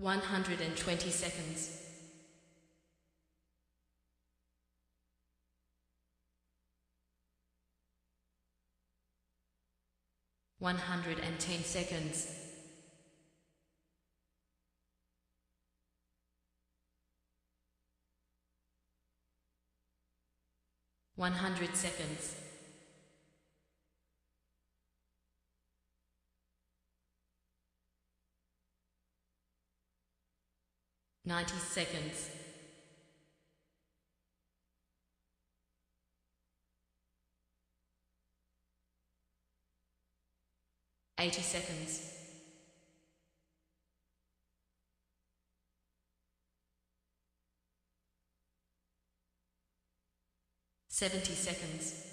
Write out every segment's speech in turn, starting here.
120 seconds. 110 seconds. 100 seconds. 90 seconds. 80 seconds. 70 seconds.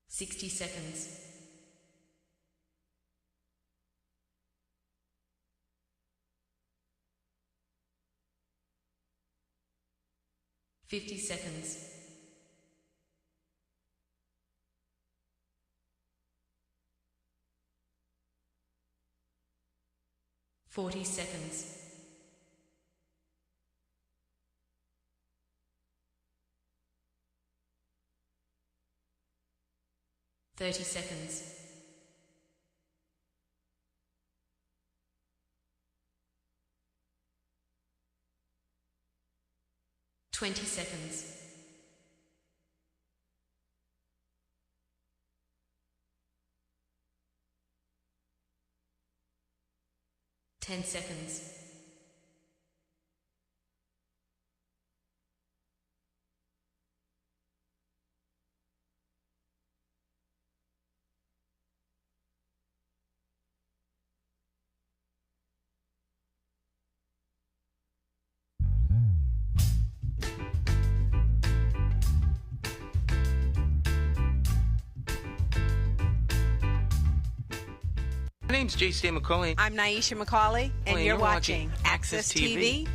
60 seconds. 50 seconds. 40 seconds. 30 seconds. 20 seconds. 10 seconds. My name's J.C. McCauley. I'm Naisha McCauley, and you're watching AccessTV.org.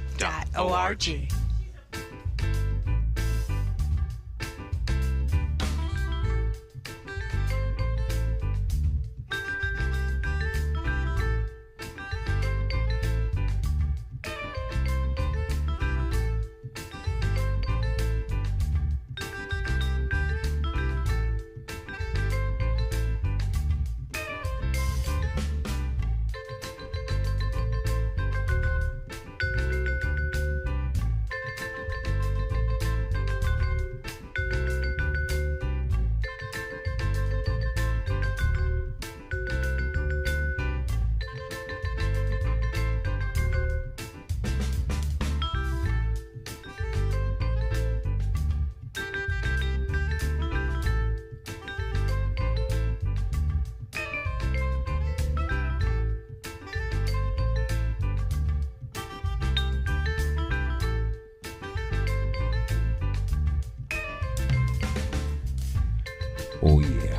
Oh, yeah.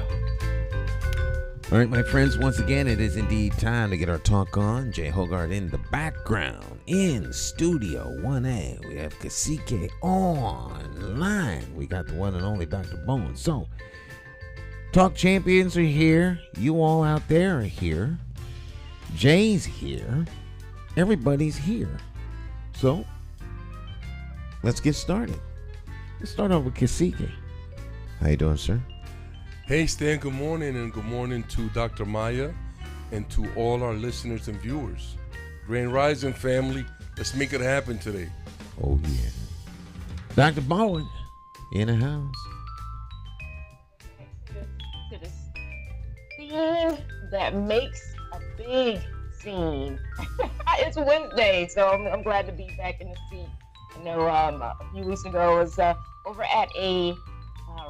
All right, my friends, once again, it is indeed time to get our talk on. Jay Hogarth in the background. In Studio 1A, we have Cacique online. We got the one and only Dr. Bowen. So, Talk Champions are here. You all out there are here. Jay's here. Everybody's here. So, let's get started. Let's start off with Cacique. How you doing, sir? Hey, Stan, good morning, and good morning to Dr. Maya and to all our listeners and viewers. Grand Rising family, let's make it happen today. Oh, yeah. Dr. Bowen in the house. To the scene that makes a big scene. It's Wednesday, so I'm glad to be back in the seat. I know a few weeks ago I was over at a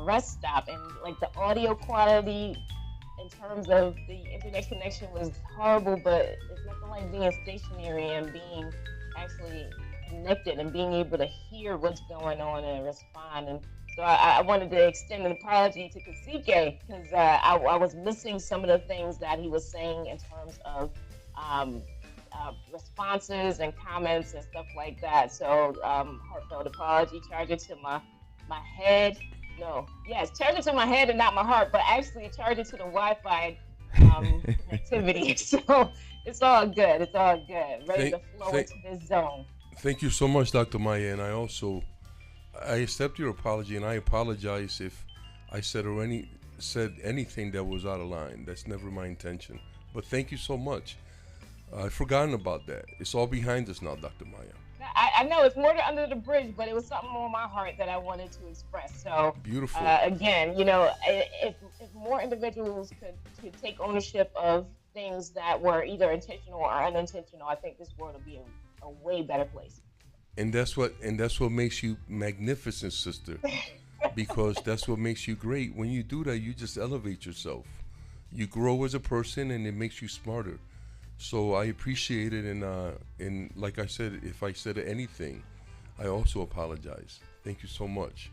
rest stop, and like the audio quality in terms of the internet connection was horrible, but it's nothing like being stationary and being actually connected and being able to hear what's going on and respond. And so I wanted to extend an apology to Cacique because I was missing some of the things that he was saying in terms of responses and comments and stuff like that. So heartfelt apology, charge it to my head. no. Yes, charge it to my head and not my heart, but actually charge it to the Wi-Fi connectivity. So it's all good. It's all good. Ready to flow into this zone. Thank you so much, Dr. Maya, and I accept your apology, and I apologize if I said anything that was out of line. That's never my intention. But thank you so much. I've forgotten about that. It's all behind us now, Dr. Maya. I know it's more than under the bridge, but it was something on my heart that I wanted to express. So beautiful. Again, if more individuals could take ownership of things that were either intentional or unintentional, I think this world would be a way better place. And that's what makes you magnificent, sister. Because that's what makes you great. When you do that, you just elevate yourself. You grow as a person, and it makes you smarter. So I appreciate it, and like I said, if I said anything, I also apologize. Thank you so much.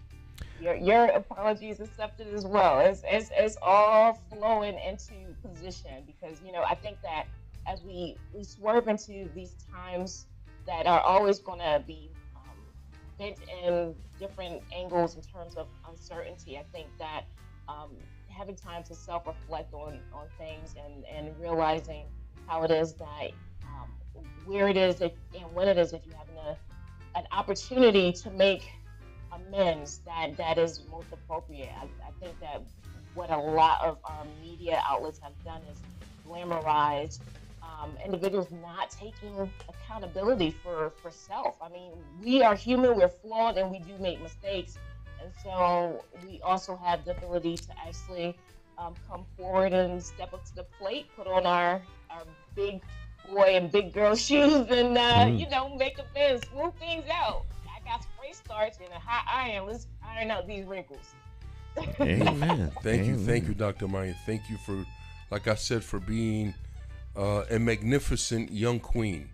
Your apology is accepted as well. It's all flowing into position, because I think that as we swerve into these times that are always going to be bent in different angles in terms of uncertainty, I think that having time to self-reflect on things and realizing how it is that where it is that, and when it is that you have an opportunity to make amends, that is most appropriate. I think that what a lot of our media outlets have done is glamorize individuals not taking accountability for self. I mean, we are human, we're flawed, and we do make mistakes. And so we also have the ability to actually come forward and step up to the plate, put on our big boy and big girl shoes, and make amends, smooth things out. I got spray starch and a hot iron. Let's iron out these wrinkles. Amen. Thank you, Dr. Maya. Thank you for, like I said, for being a magnificent young queen.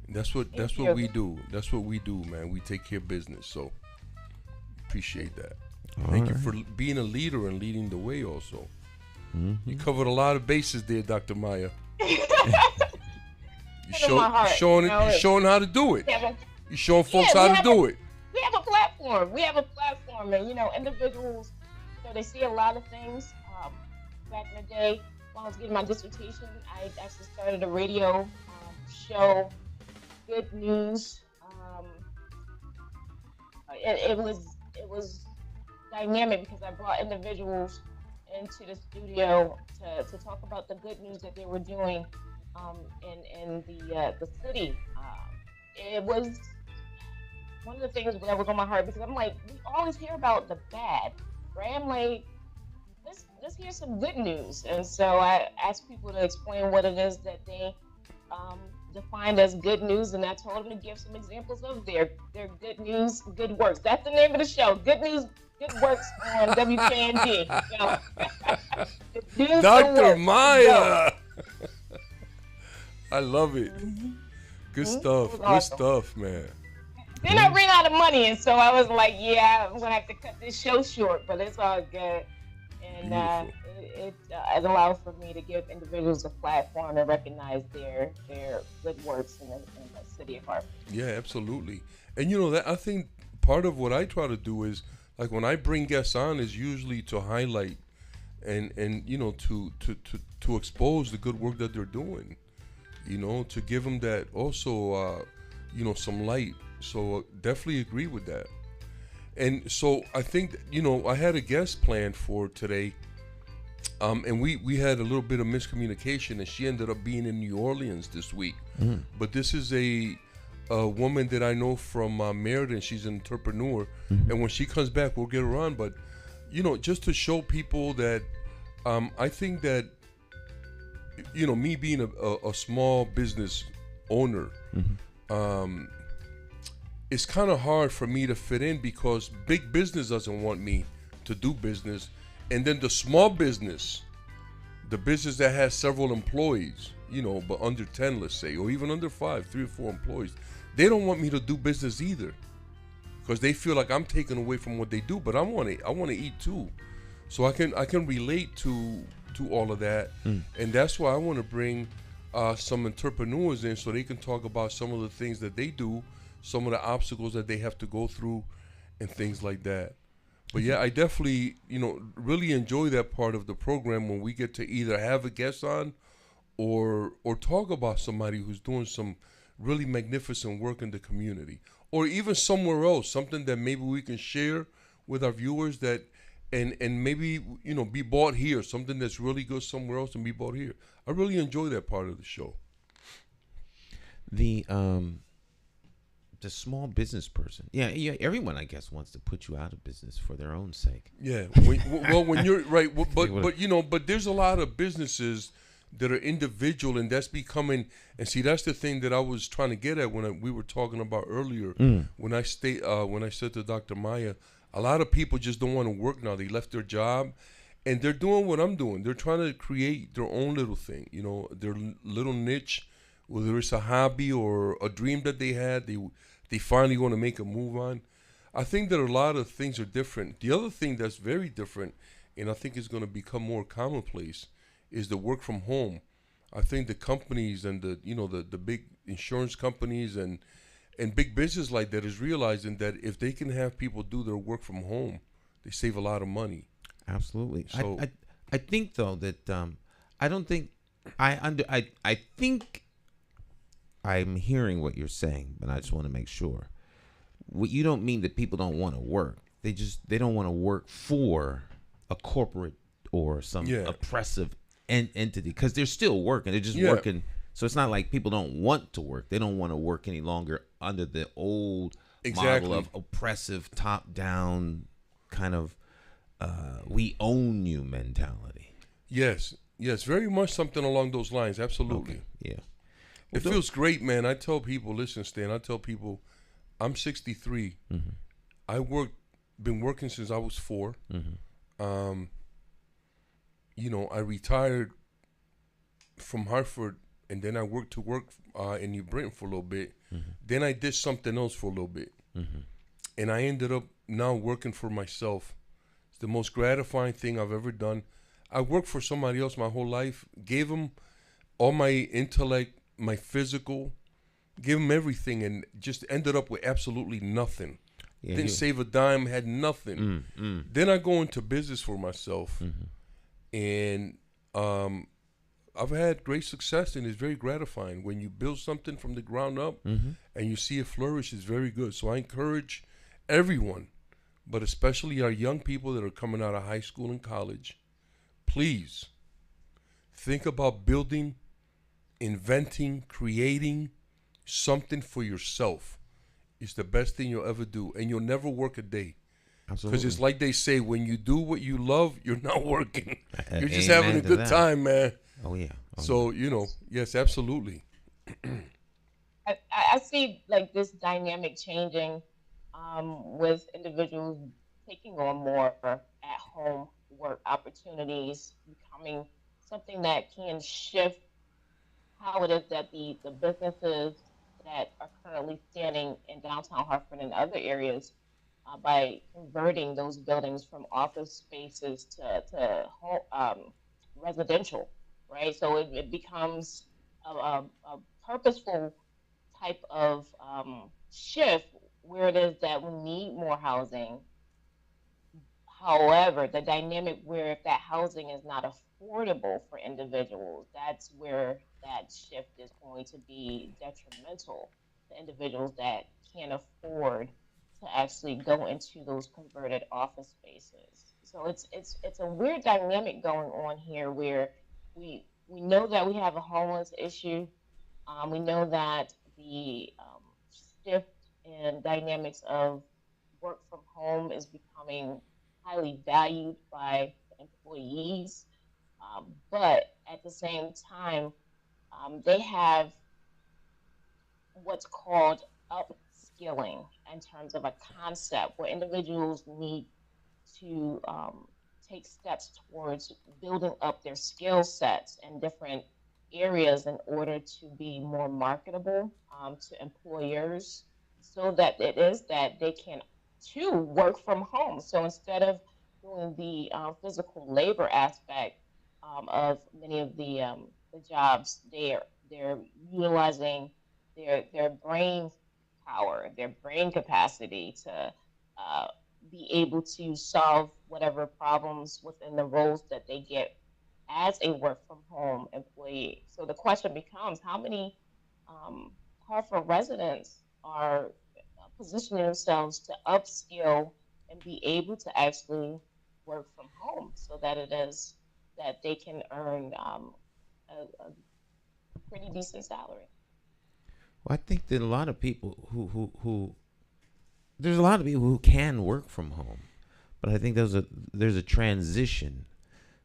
That's what we do. That's what we do, man. We take care of business. So appreciate that. Thank you for being a leader and leading the way also. Mm-hmm. You covered a lot of bases there, Dr. Maya. You're showing how to do it. You're showing folks how to do it. We have a platform. And, individuals, they see a lot of things. Back in the day, when I was getting my dissertation, I actually started a radio show, Good News. It was dynamic because I brought individuals into the studio to talk about the good news that they were doing in the city. It was one of the things that was on my heart, because I'm like, we always hear about the bad, right? I'm like, let's hear some good news. And so I asked people to explain what it is that they defined as good news, and I told them to give some examples of their good news, good works. That's the name of the show, Good News, Good Works on WKND. Dr. Maya. I love it. Good stuff. Awesome. Good stuff, man. Then I ran out of money, and so I was like, yeah, I'm going to have to cut this show short, but it's all good. And it allows for me to give individuals a platform to recognize their good works in the city of Hartford. Yeah, absolutely. And that I think part of what I try to do is, like, when I bring guests on, is usually to highlight and to expose the good work that they're doing. To give them that also some light. So definitely agree with that. And so I think I had a guest planned for today, and we had a little bit of miscommunication, and she ended up being in New Orleans this week. Mm-hmm. But this is a woman that I know from Meriden. She's an entrepreneur, mm-hmm. and when she comes back, we'll get her on. But just to show people that I think that me being a small business owner, mm-hmm. It's kind of hard for me to fit in, because big business doesn't want me to do business, and then the small business, the business that has several employees, but under 10, let's say, or even under 5, 3 or 4 employees, they don't want me to do business either, because they feel like I'm taking away from what they do. But I want to eat too, so I can relate to all of that, and that's why I want to bring some entrepreneurs in, so they can talk about some of the things that they do, some of the obstacles that they have to go through, and things like that. But yeah, I definitely, really enjoy that part of the program when we get to either have a guest on or talk about somebody who's doing some really magnificent work in the community, or even somewhere else, something that maybe we can share with our viewers that and maybe be bought here, something that's really good somewhere else and be bought here. I really enjoy that part of the show. The small business person, yeah, everyone I guess wants to put you out of business for their own sake. Yeah, when you're right, but there's a lot of businesses that are individual, and that's becoming. And see, that's the thing that I was trying to get at when we were talking about earlier. When I said to Dr. Maya, a lot of people just don't want to work now. They left their job, and they're doing what I'm doing. They're trying to create their own little thing, their little niche, whether it's a hobby or a dream that they had. They finally want to make a move on. I think that a lot of things are different. The other thing that's very different, and I think is going to become more commonplace, is the work from home. I think the companies and the big insurance companies and big business like that is realizing that if they can have people do their work from home, they save a lot of money. Absolutely. So I think though that I don't think I think I'm hearing what you're saying, but I just want to make sure. What you don't mean that people don't want to work. They don't want to work for a corporate or some oppressive entity, because they're still working. They're just working. So it's not like people don't want to work. They don't want to work any longer under the old model of oppressive top-down kind of we own you mentality. Yes, very much something along those lines. Absolutely. Okay. Yeah. It feels great, man. I tell people, listen, Stan, I'm 63. Mm-hmm. Been working since I was 4. Mm-hmm. I retired from Hartford, and then I worked in New Britain for a little bit. Mm-hmm. Then I did something else for a little bit. Mm-hmm. And I ended up now working for myself. It's the most gratifying thing I've ever done. I worked for somebody else my whole life, gave them all my intellect, my physical, gave them everything, and just ended up with absolutely nothing. Yeah, Didn't save a dime, had nothing. Then I go into business for myself, and I've had great success, and it's very gratifying. When you build something from the ground up and you see it flourish, it's very good. So I encourage everyone, but especially our young people that are coming out of high school and college, please think about building, inventing, creating something for yourself. It's the best thing you'll ever do, and you'll never work a day. Absolutely. Because it's like they say, when you do what you love, you're not working. You're just Amen having a to good that. time, man. Oh yeah. So, yes, absolutely. I see like this dynamic changing with individuals taking on more at-home work opportunities, becoming something that can shift how it is that the businesses that are currently standing in downtown Hartford and other areas by converting those buildings from office spaces to residential, right? So it becomes a purposeful type of shift where it is that we need more housing. However, the dynamic where if that housing is not affordable for individuals, that's where that shift is going to be detrimental to individuals that can't afford to actually go into those converted office spaces. So it's a weird dynamic going on here where we know that we have a homeless issue. We know that the shift in dynamics of work from home is becoming highly valued by employees, but at the same time, they have what's called upskilling in terms of a concept where individuals need to take steps towards building up their skill sets in different areas in order to be more marketable to employers, so that it is that they can too work from home. So instead of doing the physical labor aspect of many of the jobs, they're utilizing their brain power, their brain capacity to be able to solve whatever problems within the roles that they get as a work from home employee. So the question becomes, how many Hartford residents are positioning themselves to upskill and be able to actually work from home so that it is that they can earn a pretty decent salary. Well, I think that a lot of people who there's a lot of people who can work from home, but I think there's a transition.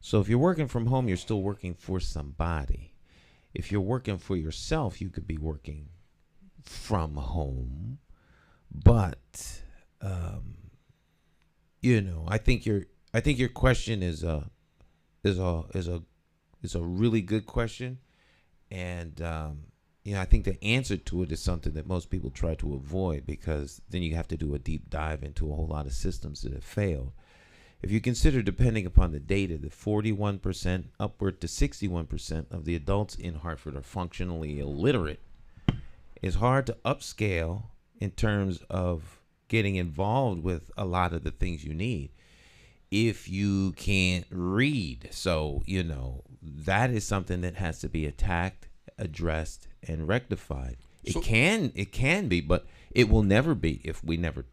So if you're working from home, you're still working for somebody. If you're working for yourself, you could be working from home, but I think your question is a really good question, and I think the answer to it is something that most people try to avoid, because then you have to do a deep dive into a whole lot of systems that have failed. If you consider, depending upon the data, that 41% upward to 61% of the adults in Hartford are functionally illiterate, it's hard to upscale in terms of getting involved with a lot of the things you need if you can't read. So, that is something that has to be attacked, addressed, and rectified. It can be, but it will never be if we don't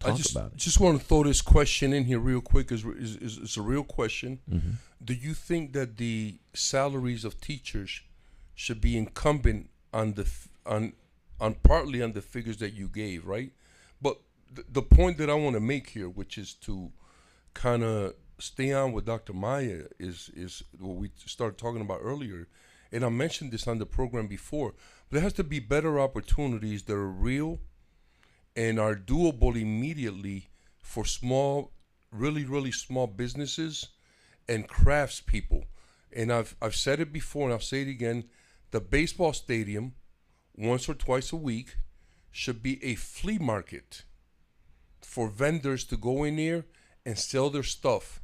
talk about it. Just want to throw this question in here real quick. It's a real question. Mm-hmm. Do you think that the salaries of teachers should be incumbent on partly on the figures that you gave, right? But the point that I want to make here, which is to kind of stay on with Dr. Maya, is what we started talking about earlier. And I mentioned this on the program before. But there has to be better opportunities that are real and are doable immediately for small, really, really small businesses and crafts people. And I've said it before, and I'll say it again. The baseball stadium, once or twice a week, should be a flea market for vendors to go in there and sell their stuff.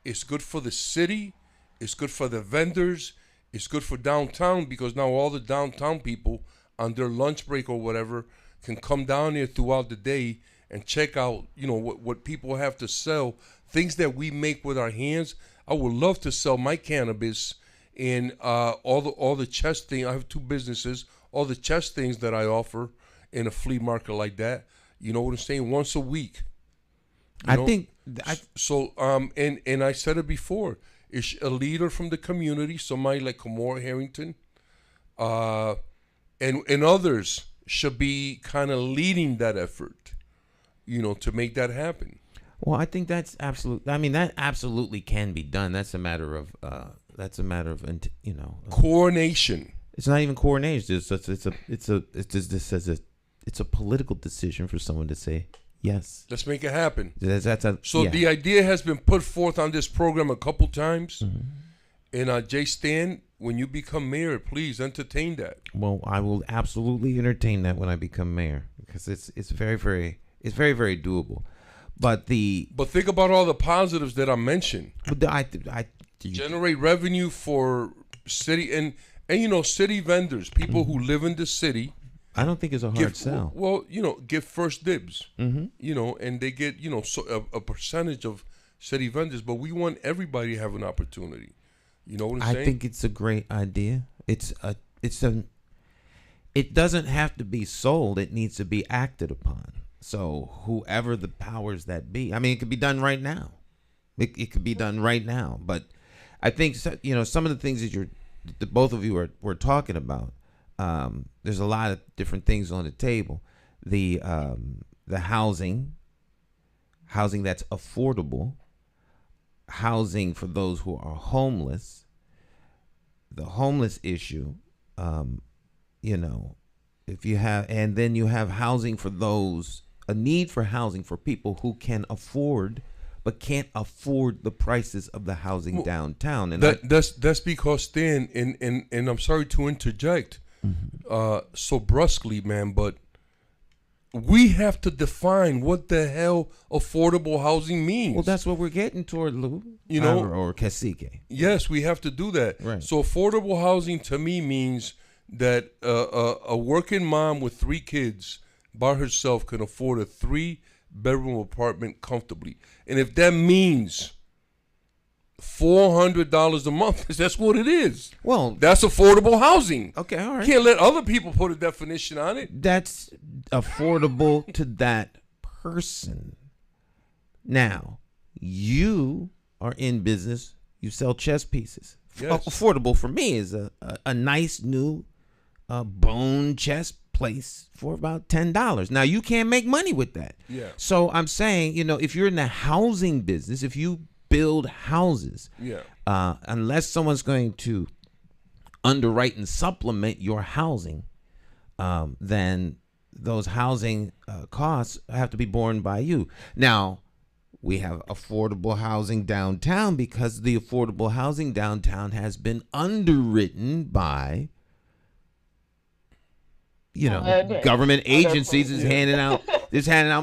It's good for the city. It's good for the vendors. It's good for downtown, because now all the downtown people on their lunch break or whatever can come down there throughout the day and check out, what people have to sell, things that we make with our hands. I would love to sell my cannabis and all the chest thing. I have two businesses. All the chest things that I offer in a flea market like that. You know what I'm saying? Once a week. And I said it before. It's a leader from the community, somebody like Kamora Harrington, and others should be kind of leading that effort, to make that happen. Well, I think that's absolute. I mean, that absolutely can be done. That's a matter of coordination. It's not even coordination. It's a political decision for someone to say yes. Let's make it happen. The idea has been put forth on this program a couple times. Mm-hmm. And Jay Stan, when you become mayor, please entertain that. Well, I will absolutely entertain that when I become mayor, because it's very, very doable. But think about all the positives that I mentioned. Generate revenue for city and city vendors, people who live in the city. I don't think it's a hard sell. Well, give first dibs. Mm-hmm. And they get a percentage of city vendors, but we want everybody to have an opportunity. You know what I'm saying? I think it's a great idea. It doesn't have to be sold. It needs to be acted upon. So whoever the powers that be, I mean, it could be done right now. It could be done right now. But I think some of the things that both of you were talking about. There's a lot of different things on the table. The housing that's affordable, housing for those who are homeless, the homeless issue, if you have, and then you have housing for those, a need for housing for people who can afford but can't afford the prices of the housing downtown. And that's because Stan, and I'm sorry to interject so brusquely, man, but we have to define what the hell affordable housing means. Well, that's what we're getting toward, Lou. Or Cacique. Yes, we have to do that. Right. So affordable housing to me means that a working mom with 3 kids by herself can afford a 3 bedroom apartment comfortably. And if that means $400 a month, that's what it is. Well, that's affordable housing. Okay, all right. You can't let other people put a definition on it. That's affordable to that person. Now, you are in business. You sell chess pieces. Yes. Affordable for me is a nice new bone chess place for about $10. Now, you can't make money with that. Yeah. So I'm saying, if you're in the housing business, if you build houses, unless someone's going to underwrite and supplement your housing, then those housing costs have to be borne by you. Now, we have affordable housing downtown because the affordable housing downtown has been underwritten by, government agencies is handing out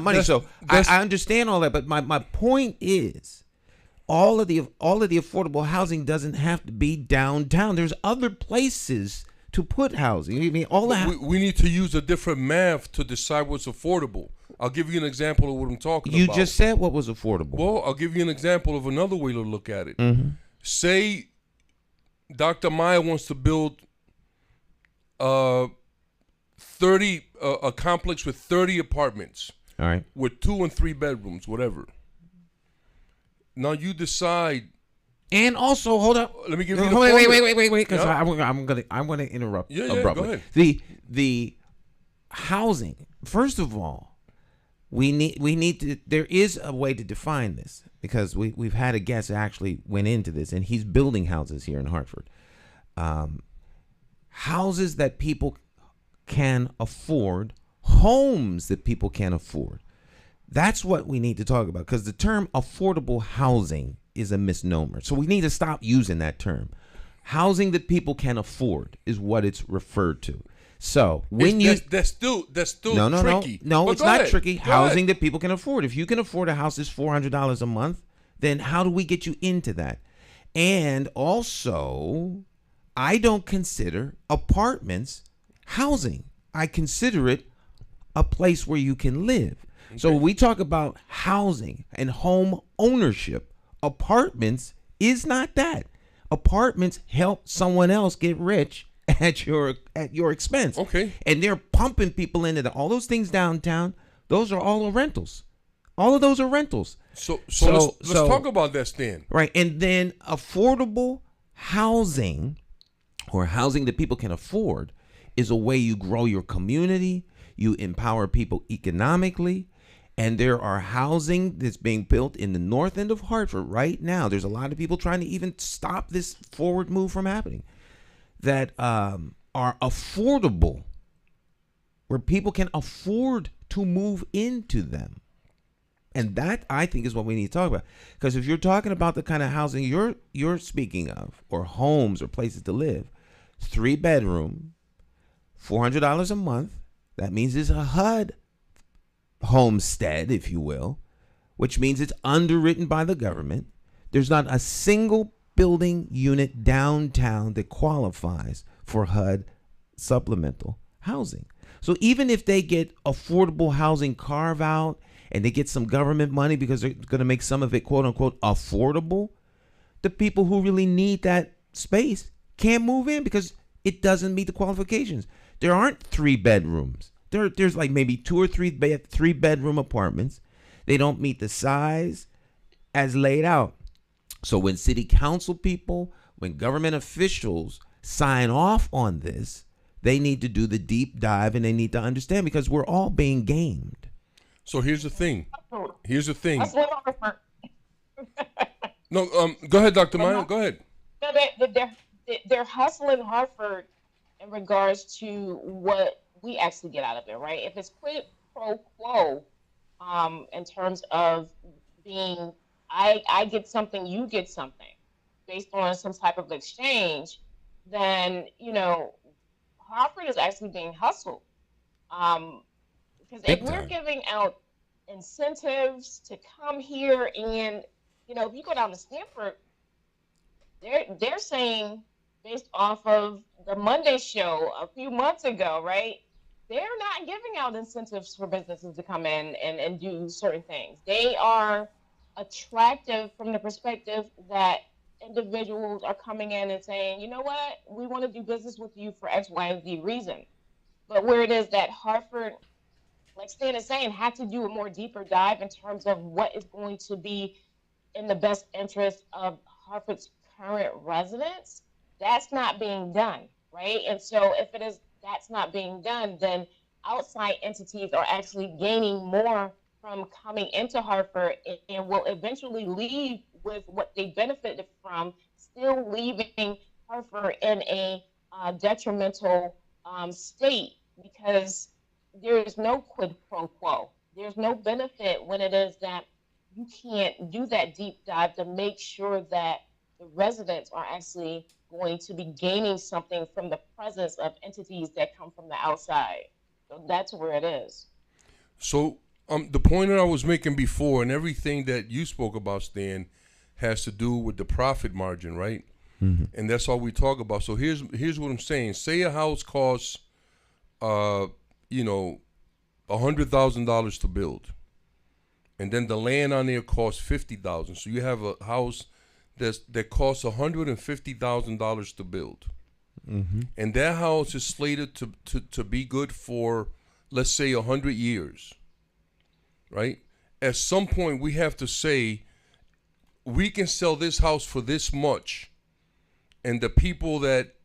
money. So I understand all that, but my point is, all of the affordable housing doesn't have to be downtown. There's other places to put housing. I mean, we need to use a different math to decide what's affordable. I'll give you an example of what I'm talking about. You just said what was affordable. Well, I'll give you an example of another way to look at it. Mm-hmm. Say Dr. Maya wants to build a complex with 30 apartments. All right. With 2 and 3 bedrooms, whatever. Now you decide. And also, hold up. Let me give you the wait, because I'm gonna interrupt abruptly. Go ahead. The housing. First of all, we need to. There is a way to define this because we've had a guest that actually went into this, and he's building houses here in Hartford. Houses that people can afford, homes that people can afford. That's what we need to talk about, because the term affordable housing is a misnomer. So we need to stop using that term. Housing that people can afford is what it's referred to. So when that's still tricky. No, it's not tricky. Housing that people can afford. If you can afford a house that's $400 a month, then how do we get you into that? And also, I don't consider apartments housing. I consider it a place where you can live. Okay. So when we talk about housing and home ownership, apartments is not that. Apartments help someone else get rich at your expense. Okay. And they're pumping people into all those things downtown. Those are all rentals. All of those are rentals. So let's talk about that, Stan. Right. And then affordable housing, or housing that people can afford, is a way you grow your community, you empower people economically, and there are housing that's being built in the north end of Hartford right now. There's a lot of people trying to even stop this forward move from happening that are affordable, where people can afford to move into them. And that, I think, is what we need to talk about. Because if you're talking about the kind of housing you're speaking of, or homes or places to live, 3-bedroom, $400 a month, that means it's a HUD homestead, if you will, which means it's underwritten by the government. There's not a single building unit downtown that qualifies for HUD supplemental housing. So even if they get affordable housing carve out and they get some government money because they're going to make some of it, quote unquote, affordable, the people who really need that space can't move in because it doesn't meet the qualifications. There aren't 3 bedrooms. There's like maybe 2 or 3 3-bedroom apartments. They don't meet the size as laid out. So when city council people, when government officials sign off on this, they need to do the deep dive and they need to understand, because we're all being gamed. So here's the thing. That's what I prefer. No, go ahead, Dr. Maya. Go ahead. No, they're hustling Hartford in regards to what we actually get out of it, right? If it's quid pro quo, in terms of being, I get something, you get something, based on some type of exchange, then Hartford is actually being hustled. Because if we're giving out incentives to come here, and if you go down to Stanford, they're saying, based off of the Monday show a few months ago, right? they're not giving out incentives for businesses to come in and do certain things. They are attractive from the perspective that individuals are coming in and saying, you know what, we want to do business with you for X, Y, and Z reason. But where it is that Hartford, like Stan is saying, had to do a more deeper dive in terms of what is going to be in the best interest of Hartford's current residents, that's not being done, right? And so if it is that's not being done, then outside entities are actually gaining more from coming into Hartford and will eventually leave with what they benefited from, still leaving Hartford in a detrimental state, because there is no quid pro quo. There's no benefit when it is that you can't do that deep dive to make sure that the residents are actually going to be gaining something from the presence of entities that come from the outside. So that's where it is. So the point that I was making before, and everything that you spoke about, Stan, has to do with the profit margin, right? Mm-hmm. And that's all we talk about. So here's what I'm saying. Say a house costs, $100,000 to build, and then the land on there costs $50,000. So you have a house that costs $150,000 to build, mm-hmm. and that house is slated to be good for, let's say, 100 years, right? At some point, we have to say, we can sell this house for this much, and the people that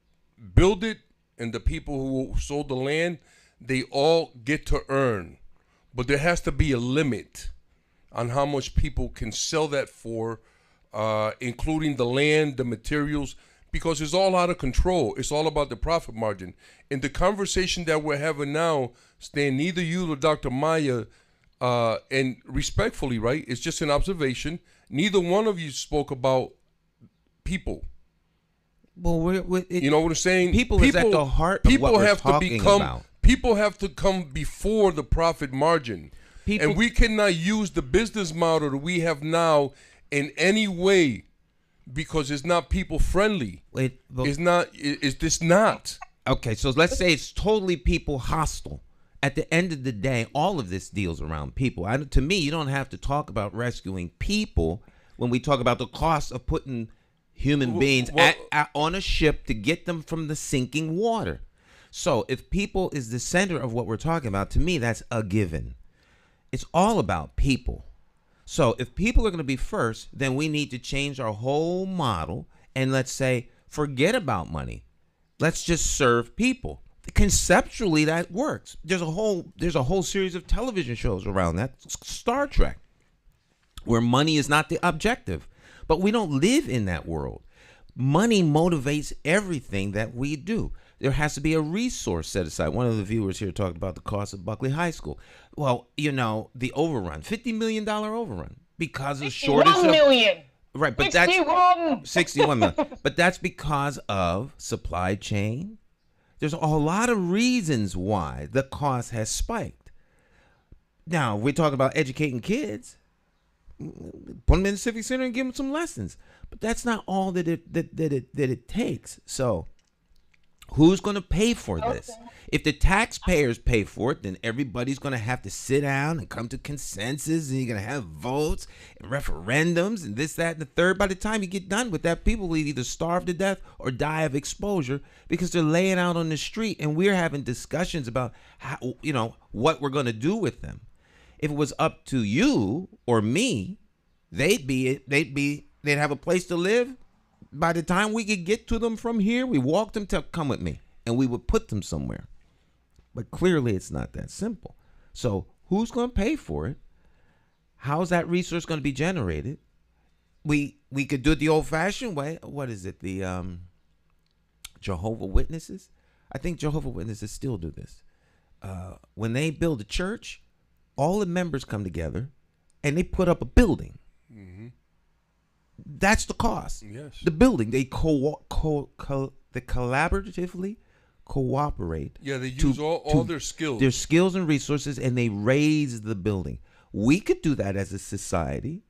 build it and the people who sold the land, they all get to earn. But there has to be a limit on how much people can sell that for, including the land, the materials, because it's all out of control. It's all about the profit margin. In the conversation that we're having now, Stan, neither you nor Dr. Maya, and respectfully, right, it's just an observation, neither one of you spoke about people. Well, you know what I'm saying? People is at the heart of what we're talking about. People have to come before the profit margin. And we cannot use the business model that we have now in any way, because it's not people friendly. It's this not. Okay, so let's say it's totally people hostile. At the end of the day, all of this deals around people. To me, you don't have to talk about rescuing people when we talk about the cost of putting human beings on a ship to get them from the sinking water. So if people is the center of what we're talking about, to me, that's a given. It's all about people. So if people are going to be first, then we need to change our whole model and let's say, forget about money. Let's just serve people. Conceptually, that works. There's a whole series of television shows around that. Star Trek, where money is not the objective. But we don't live in that world. Money motivates everything that we do. There has to be a resource set aside. One of the viewers here talked about the cost of Buckley High School. Well, the overrun, $50 million overrun because of shortage of... $61 million. Right, but 61 million. But that's because of supply chain. There's a lot of reasons why the cost has spiked. Now, we're talking about educating kids. Put them in the Civic Center and give them some lessons. But that's not all that it takes. So who's going to pay for this? If the taxpayers pay for it, then everybody's going to have to sit down and come to consensus, and you're going to have votes and referendums and this, that, and the third. By the time you get done with that, people will either starve to death or die of exposure because they're laying out on the street, and we're having discussions about how, what we're going to do with them. If it was up to you or me, they'd have a place to live. By the time we could get to them from here, we walk them to come with me, and we would put them somewhere. But clearly, it's not that simple. So who's going to pay for it? How's that resource going to be generated? We could do it the old-fashioned way. What is it? The Jehovah's Witnesses? I think Jehovah's Witnesses still do this. When they build a church, all the members come together and they put up a building. Mm-hmm. That's the cost. Yes. The building. They collaboratively cooperate. Yeah, they use all their skills. Their skills and resources, and they raise the building. We could do that as a society,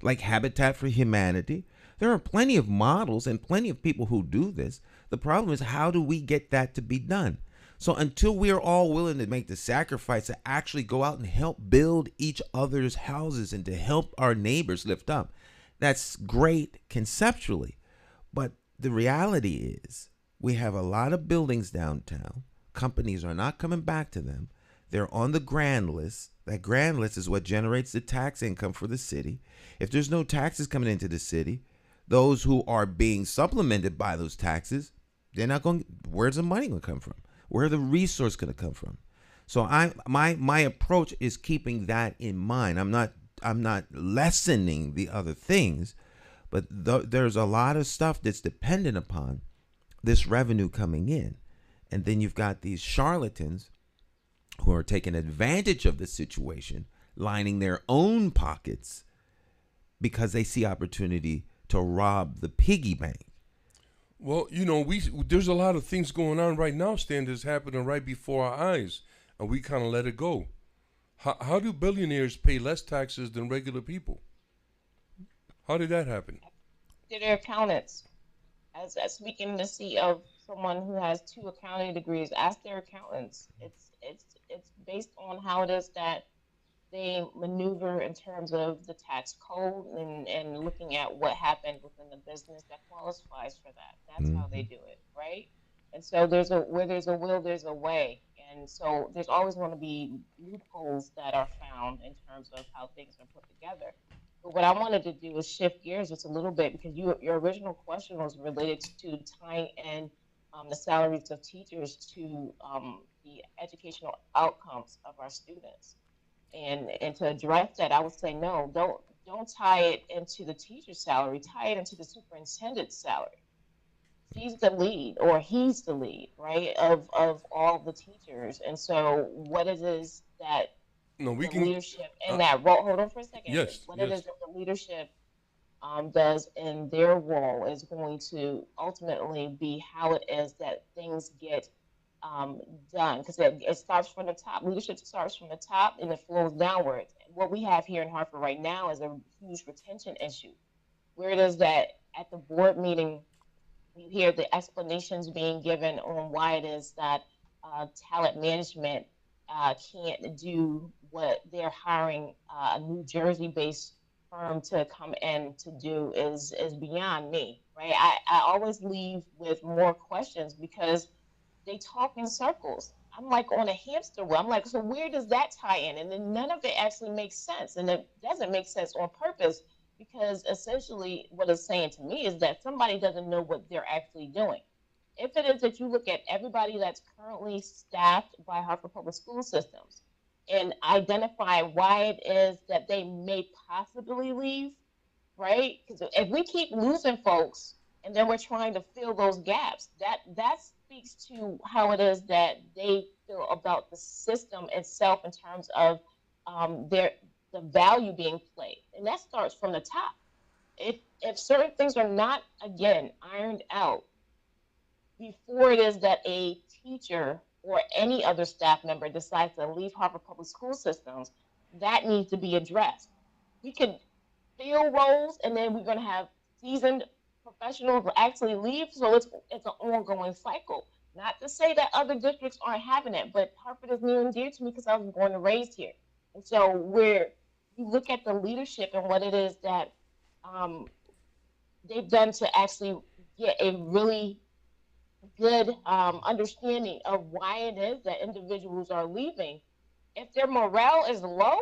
like Habitat for Humanity. There are plenty of models and plenty of people who do this. The problem is, how do we get that to be done? So until we're all willing to make the sacrifice to actually go out and help build each other's houses and to help our neighbors lift up, that's great conceptually. But the reality is we have a lot of buildings downtown. Companies are not coming back to them. They're on the grand list. That grand list is what generates the tax income for the city. If there's no taxes coming into the city, those who are being supplemented by those taxes, they're not going. Where's the money going to come from? Where are the resources going to come from? So my approach is keeping that in mind. I'm not lessening the other things, but there's a lot of stuff that's dependent upon this revenue coming in, and then you've got these charlatans who are taking advantage of the situation, lining their own pockets because they see opportunity to rob the piggy bank. Well, there's a lot of things going on right now, Stan, that's happening right before our eyes, and we kind of let it go. How do billionaires pay less taxes than regular people? How did that happen? They're accountants. As speaking the seat of someone who has 2 accounting degrees, ask their accountants. It's based on how it is that they maneuver in terms of the tax code and looking at what happened within the business that qualifies for that. That's how they do it, right? And so where there's a will, there's a way. And so there's always going to be loopholes that are found in terms of how things are put together. But what I wanted to do is shift gears just a little bit, because your original question was related to tying in the salaries of teachers to the educational outcomes of our students. And to address that, I would say no, don't tie it into the teacher's salary, tie it into the superintendent's salary. She's the lead, or he's the lead, right, of all the teachers. And so what it is that leadership in that role, hold on for a second. Yes. It is that the leadership does in their role is going to ultimately be how it is that things get done, because it starts from the top. Leadership starts from the top and it flows downward. What we have here in Hartford right now is a huge retention issue, where it is that at the board meeting, you hear the explanations being given on why it is that talent management can't do what they're hiring a New Jersey-based firm to come in to do is beyond me, right? I always leave with more questions because they talk in circles. I'm like on a hamster wheel. I'm like, so where does that tie in? And then none of it actually makes sense. And it doesn't make sense on purpose, because essentially what it's saying to me is that somebody doesn't know what they're actually doing. If it is that you look at everybody that's currently staffed by Hartford Public School Systems and identify why it is that they may possibly leave, right? Because if we keep losing folks and then we're trying to fill those gaps, that speaks to how it is that they feel about the system itself in terms of the value being played. And that starts from the top. If certain things are not, again, ironed out before it is that a teacher or any other staff member decides to leave Hartford Public School Systems, that needs to be addressed. We could fill roles, and then we're going to have seasoned professionals actually leave, so it's an ongoing cycle. Not to say that other districts aren't having it, but Hartford is near and dear to me because I was born and raised here. And so where you look at the leadership and what it is that they've done to actually get a really good understanding of why it is that individuals are leaving. If their morale is low,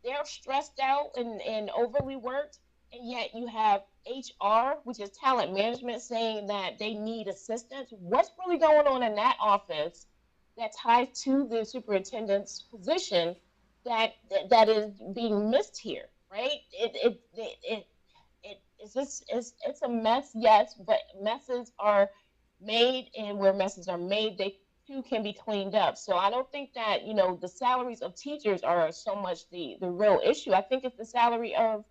they're stressed out and overly worked, and yet you have HR, which is talent management, saying that they need assistance. What's really going on in that office that ties to the superintendent's position that is being missed here, right? It's a mess, yes, but messes are made, and where messes are made, they too can be cleaned up. So I don't think that the salaries of teachers are so much the real issue. I think it's the salary of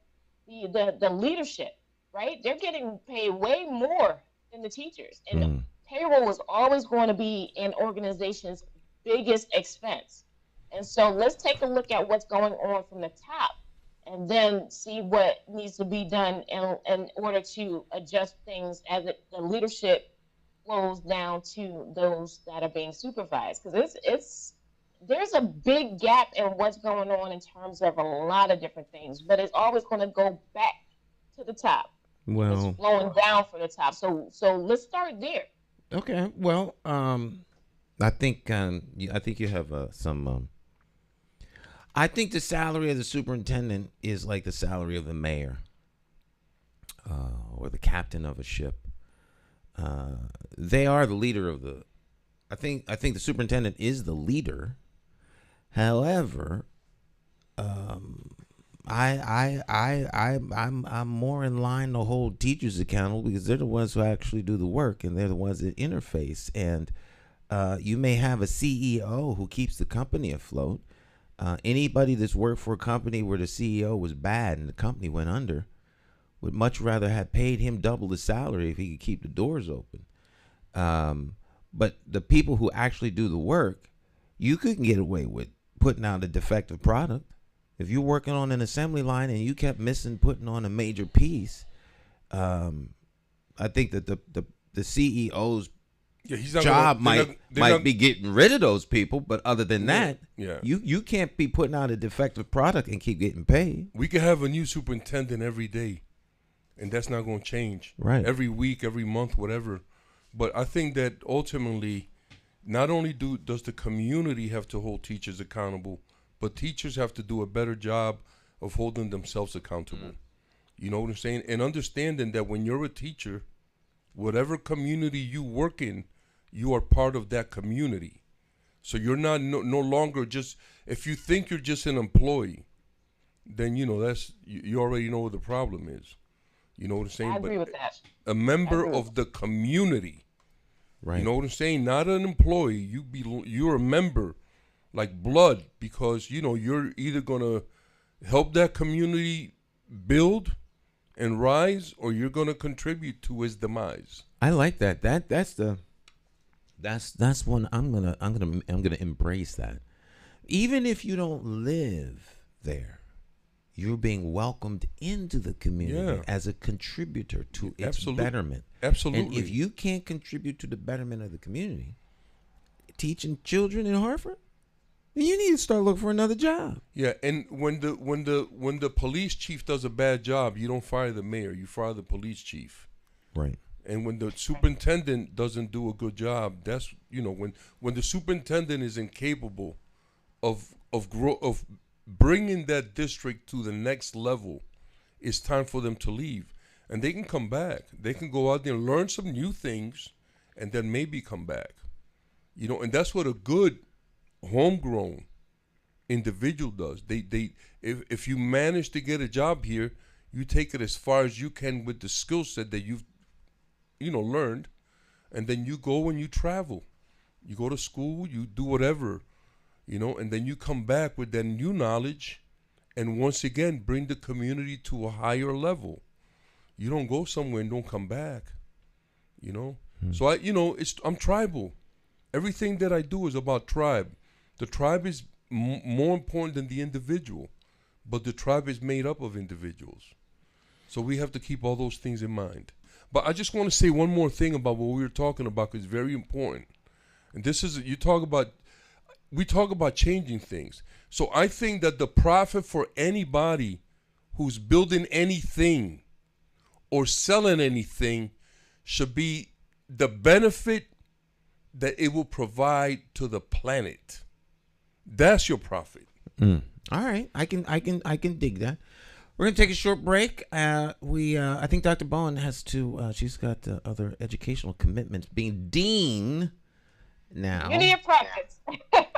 the leadership, right? They're getting paid way more than the teachers, and payroll is always going to be an organization's biggest expense. And so let's take a look at what's going on from the top, and then see what needs to be done in order to adjust things as the leadership flows down to those that are being supervised, because it's there's a big gap in what's going on in terms of a lot of different things, but it's always going to go back to the top. Well, It's flowing down from the top. So let's start there. okay. Well, I think you have some. I think the salary of the superintendent is like the salary of the mayor, or the captain of a ship. They are the leader of the. I think the superintendent is the leader. However, I'm more in line to hold teachers accountable because they're the ones who actually do the work and they're the ones that interface. And you may have a CEO who keeps the company afloat. Anybody that's worked for a company where the CEO was bad and the company went under would much rather have paid him double the salary if he could keep the doors open. But the people who actually do the work, you couldn't get away with putting out a defective product. If you're working on an assembly line and you kept missing putting on a major piece, I think that the CEO's job might be getting rid of those people, but other than that, you can't be putting out a defective product and keep getting paid. We could have a new superintendent every day, and that's not going to change. Right. Every week, every month, whatever. But I think that ultimately, not only does the community have to hold teachers accountable, but teachers have to do a better job of holding themselves accountable. You know what I'm saying? And understanding that when you're a teacher, whatever community you work in, you are part of that community. So you're not no longer just, if you think you're just an employee, then that's you already know what the problem is. You know what I'm saying? I agree with that. A member of the community. Right. You know what I'm saying? Not an employee. You're a member, like blood, because you're either gonna help that community build and rise, or you're gonna contribute to its demise. I like that. That's one I'm gonna embrace that. Even if you don't live there, you're being welcomed into the community as a contributor to its betterment. Absolutely. And if you can't contribute to the betterment of the community, teaching children in Hartford, then you need to start looking for another job. Yeah, and when the police chief does a bad job, you don't fire the mayor, you fire the police chief. Right. And when the superintendent doesn't do a good job, that's when the superintendent is incapable of bringing that district to the next level, it's time for them to leave. And they can come back. They can go out there and learn some new things and then maybe come back. And that's what a good homegrown individual does. If you manage to get a job here, you take it as far as you can with the skill set that you've learned, and then you go and you travel. You go to school, you do whatever, and then you come back with that new knowledge and once again bring the community to a higher level. You don't go somewhere and don't come back, So I'm tribal. Everything that I do is about tribe. The tribe is more important than the individual, but the tribe is made up of individuals. So we have to keep all those things in mind. But I just want to say one more thing about what we were talking about, because it's very important. And this is, we talk about changing things. So I think that the profit for anybody who's building anything or selling anything should be the benefit that it will provide to the planet. That's your profit. All right, I can dig that. We're gonna take a short break. I think Dr. Bowen has to. She's got other educational commitments. Being dean now. You need your profits.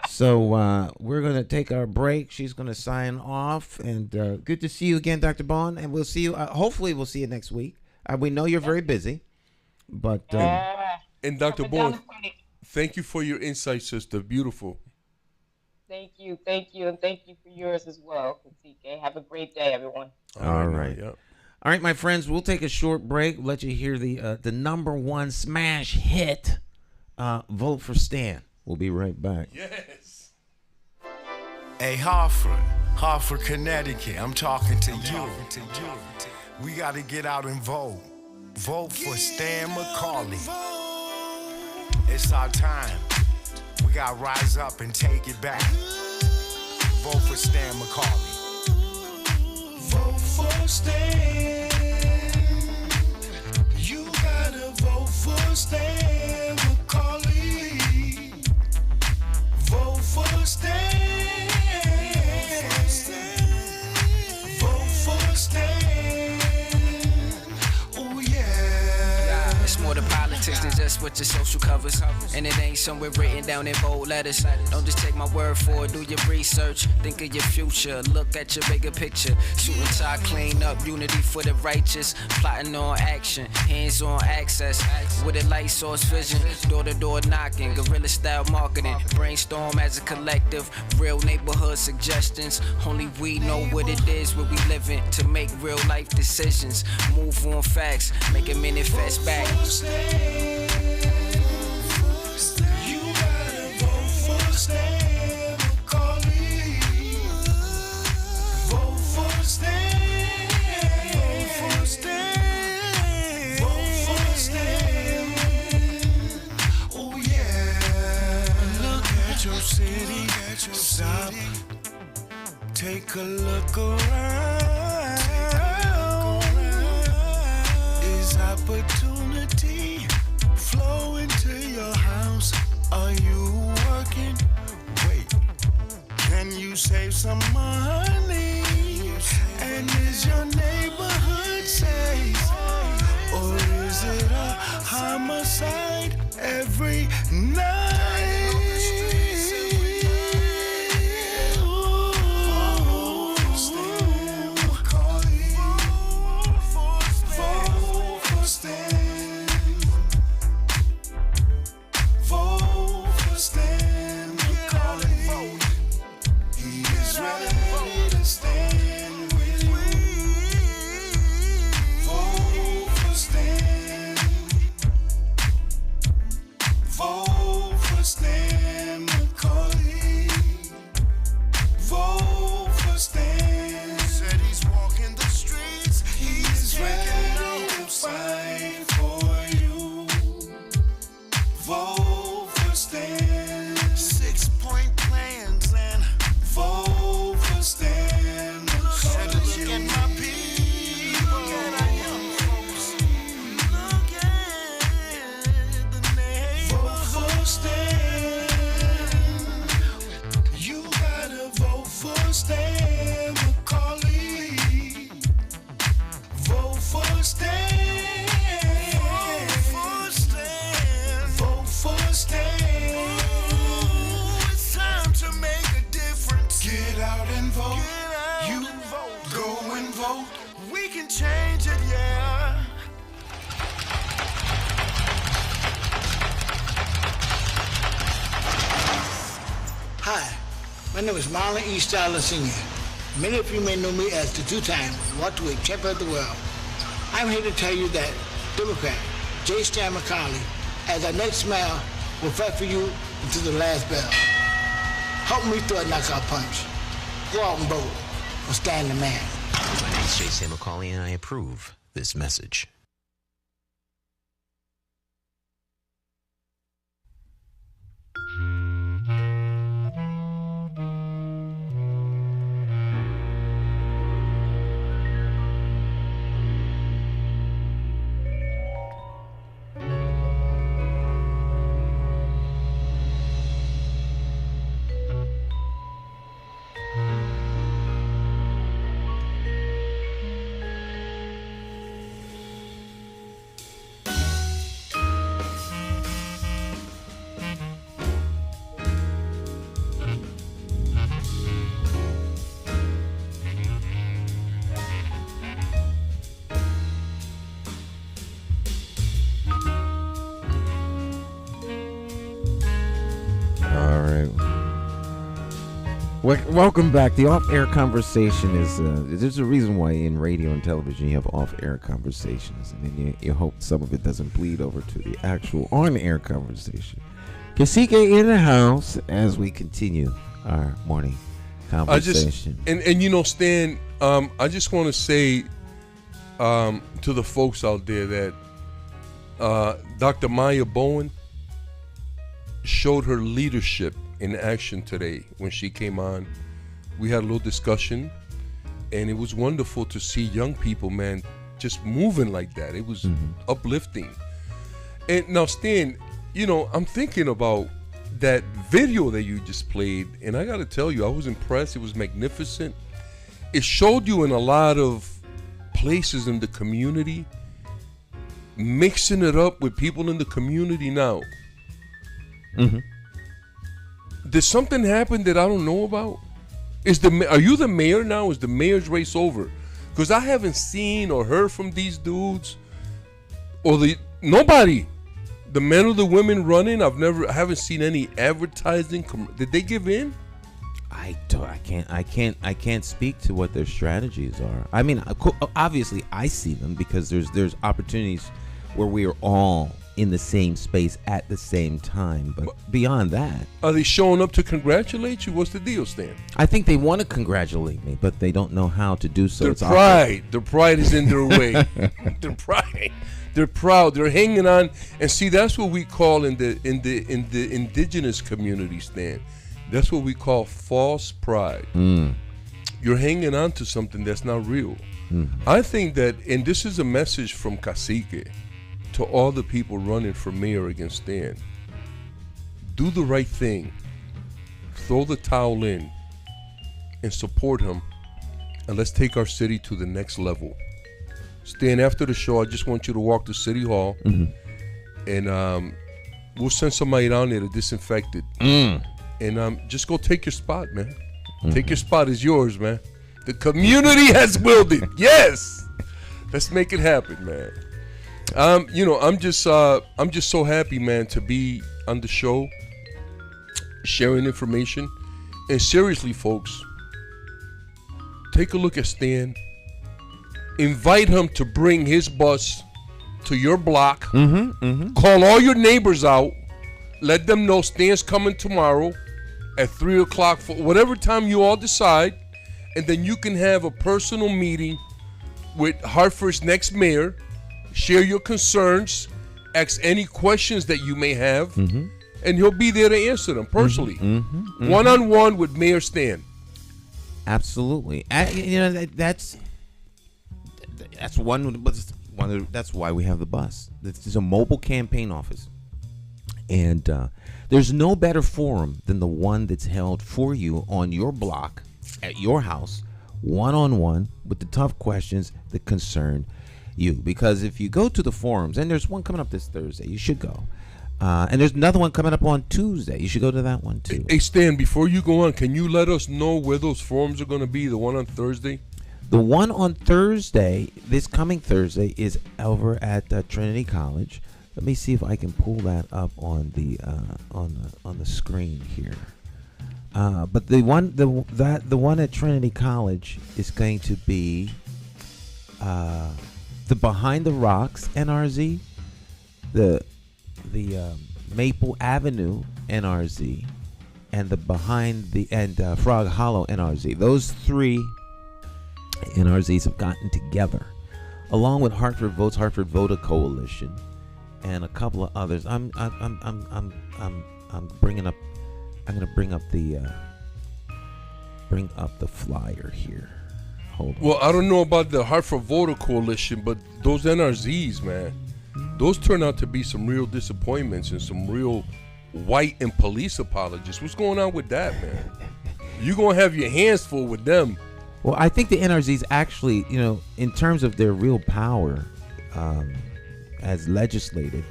So we're gonna take our break. She's gonna sign off, and good to see you again, Dr. Bowen. And we'll see you. Hopefully, we'll see you next week. We know you're very busy, but and Dr. Bowen, thank you for your insight, sister. Beautiful. Thank you, and thank you for yours as well, TK. Have a great day, everyone. All right. All right, my friends, we'll take a short break. Let you hear the number one smash hit, Vote for Stan. We'll be right back. Yes. Hey, Hartford, Connecticut, I'm talking to you. We got to get out and vote. Vote for Stan McCauley. It's our time. We gotta rise up and take it back. Vote for Stan McCauley. Vote for Stan. You gotta vote for Stan McCauley. Vote for Stan. Vote for Stan. Oh yeah. It's more than politics than just what your social covers. And it ain't somewhere written down in bold letters. Don't just take my word for it, do your research. Think of your future, look at your bigger picture. Suit and tie, clean up, unity for the righteous. Plotting on action, hands on access. With a light source vision, door to door knocking. Guerrilla style marketing, brainstorm as a collective. Real neighborhood suggestions. Only we know what it is where we living. To make real life decisions. Move on facts, make it manifest back. You gotta vote for Stan McCauley. Vote for Stan. Vote for Stan. Vote for Stan. Oh yeah. Look at your city. Stop. Take a look around. Is opportunity flow into your house? Are you working? Wait, can you save some money? And is your neighborhood safe? Or is it a homicide every night? My name is Marlon E. Starler Sr. Many of you may know me as the two-time welterweight champion of the world. I'm here to tell you that Democrat J. Stan McCauley, as our next mayor, will fight for you until the last bell. Help me throw a knockout punch. Go out and vote for Stan the man. My name is J. Stan McCauley, and I approve this message. Welcome back. The off-air conversation is there's a reason why in radio and television you have off-air conversations, and then you hope some of it doesn't bleed over to the actual on-air conversation. Kasika in the house as we continue our morning conversation. And you know, Stan, I just want to say to the folks out there that Dr. Maya Bowen, showed her leadership in action today when she came on. We had a little discussion, and it was wonderful to see young people, man, just moving like that. It was uplifting. And now, Stan, you know, I'm thinking about that video that you just played, and I got to tell you, I was impressed. It was magnificent. It showed you in a lot of places in the community, mixing it up with people in the community now. Did something happen that I don't know about? Are you the mayor now? Is the mayor's race over? Because I haven't seen or heard from these dudes or nobody. The men or the women running, I haven't seen any advertising. Did they give in? I can't speak to what their strategies are. I mean, obviously I see them because there's opportunities where we are all in the same space at the same time. But beyond that, are they showing up to congratulate you? What's the deal, Stan? I think they want to congratulate me, but they don't know how to do so. Their pride is in their way. They're proud. They're hanging on. And see, that's what we call in the indigenous community, Stan. That's what we call false pride. You're hanging on to something that's not real. I think that, and this is a message from Cacique to all the people running for mayor against Stan. Do the right thing. Throw the towel in and support him. And let's take our city to the next level. Stan, after the show, I just want you to walk to City Hall, and we'll send somebody down there to disinfect it. And just go take your spot, man. Take your spot. Is yours, man. The community has willed it. Yes. Let's make it happen, man. You know, I'm just so happy, man, to be on the show, sharing information. And seriously, folks, take a look at Stan. Invite him to bring his bus to your block. Call all your neighbors out. Let them know Stan's coming tomorrow at 3 o'clock for whatever time you all decide. And then you can have a personal meeting with Hartford's next mayor. Share your concerns. Ask any questions that you may have. And he'll be there to answer them personally. One-on-one with Mayor Stan. Absolutely. You know, that's one. That's why we have the bus. This is a mobile campaign office, and there's no better forum than the one that's held for you on your block, at your house, one-on-one with the tough questions that concern you. Because if you go to the forums, and there's one coming up this Thursday, you should go. And there's another one coming up on Tuesday. You should go to that one too. Hey Stan, before you go on, can you let us know where those forums are going to be? The one on Thursday. The one on Thursday, this coming Thursday, is over at Trinity College. Let me see if I can pull that up on the screen here. But the one at Trinity College is going to be the Behind the Rocks NRZ, the Maple Avenue NRZ, and the Frog Hollow NRZ. Those three NRZs have gotten together, along with Hartford Votes, Hartford Voter Coalition, and a couple of others. I'm bringing up. I'm gonna bring up the flyer here. Hold on. Well, I don't know about the Hartford Voter Coalition, but those NRZs, man, those turn out to be some real disappointments and some real white and police apologists. What's going on with that, man? You're gonna have your hands full with them. Well, I think the NRZs actually, you know, in terms of their real power as legislated,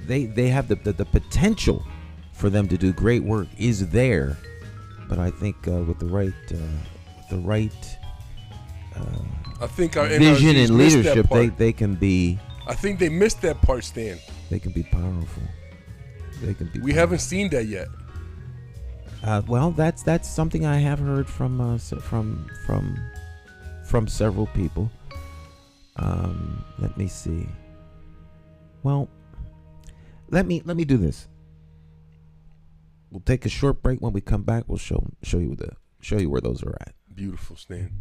they have the potential for them to do great work is there, but I think with the right I think our vision NRZs and leadership, they can be. I think they missed that part, Stan. They can be powerful. We haven't seen that yet. Well, that's something I have heard from several people. Let me see. Well, let me do this. We'll take a short break. When we come back, we'll show you where those are at. Beautiful, Stan.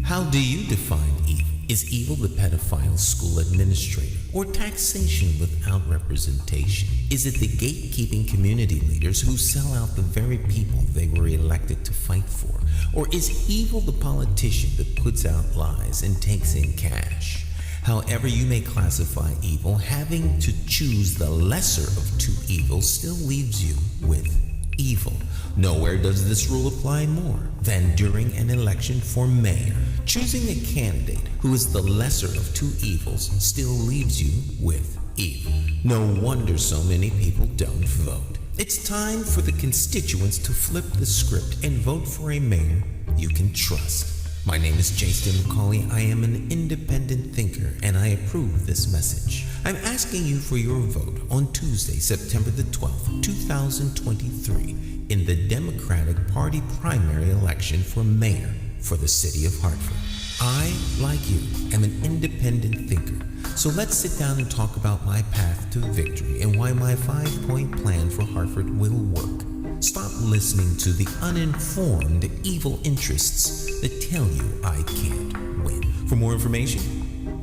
How do you define evil? Is evil the pedophile school administrator or taxation without representation? Is it the gatekeeping community leaders who sell out the very people they were elected to fight for? Or is evil the politician that puts out lies and takes in cash? However you may classify evil, having to choose the lesser of two evils still leaves you with evil. Nowhere does this rule apply more than during an election for mayor. Choosing a candidate who is the lesser of two evils still leaves you with evil. No wonder so many people don't vote. It's time for the constituents to flip the script and vote for a mayor you can trust. My name is Jason McCauley. I am an independent thinker, and I approve this message. I'm asking you for your vote on Tuesday, September the 12th, 2023, in the Democratic Party primary election for mayor for the city of Hartford. I, like you, am an independent thinker. So let's sit down and talk about my path to victory and why my 5-point plan for Hartford will work. Stop listening to the uninformed evil interests that tell you I can't win. For more information,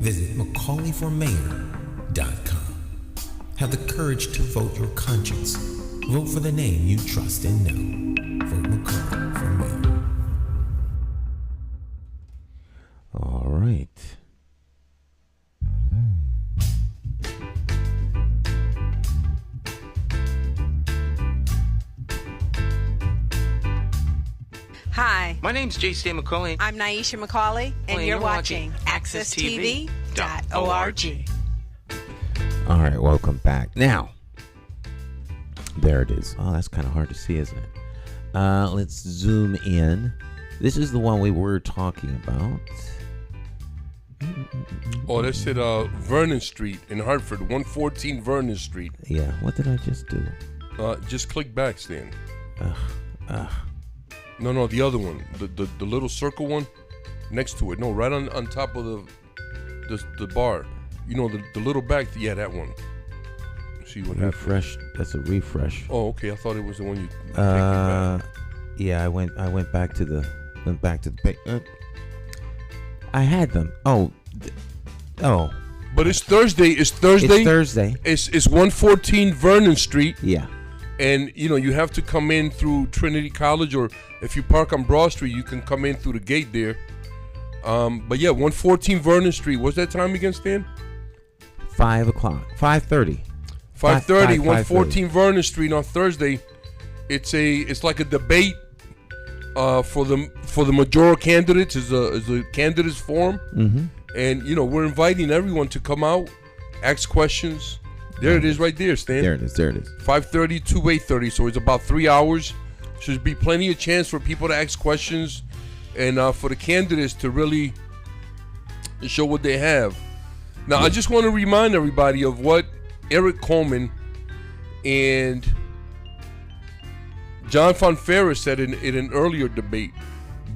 visit McCauleyformayor.com. Have the courage to vote your conscience. Vote for the name you trust and know. Vote McCauley for mayor. All right. Hi. My name's J.C. McCauley. I'm Naisha McCauley, and you're watching AccessTV.org. All right, welcome back. Now, there it is. Oh, that's kind of hard to see, isn't it? Let's zoom in. This is the one we were talking about. Oh, that's at Vernon Street in Hartford, 114 Vernon Street. Yeah, what did I just do? Just click back, Stan. No, the other one, the little circle one, next to it. No, right on top of the bar. You know, the little back. Yeah, that one. See what refresh. happened. That's a refresh. Oh, okay. I thought it was the one you. Back. Yeah, I went back to the I had them. Oh. But it's Thursday. It's Thursday. It's Thursday. It's 114 Vernon Street. Yeah. And, you know, you have to come in through Trinity College, or if you park on Broad Street, you can come in through the gate there. But yeah, 114 Vernon Street. What's that time again, Stan? 5 o'clock. 5:30. 5:30. 114 Vernon Street on Thursday. It's like a debate for the majority candidates. Is a candidates forum. Mm-hmm. And, you know, we're inviting everyone to come out, ask questions. There it is right there, Stan. There it is. 5:30 to 8:30, so it's about 3 hours. Should be plenty of chance for people to ask questions and for the candidates to really show what they have. Now, I just want to remind everybody of what Eric Coleman and John Fonfera said in an earlier debate.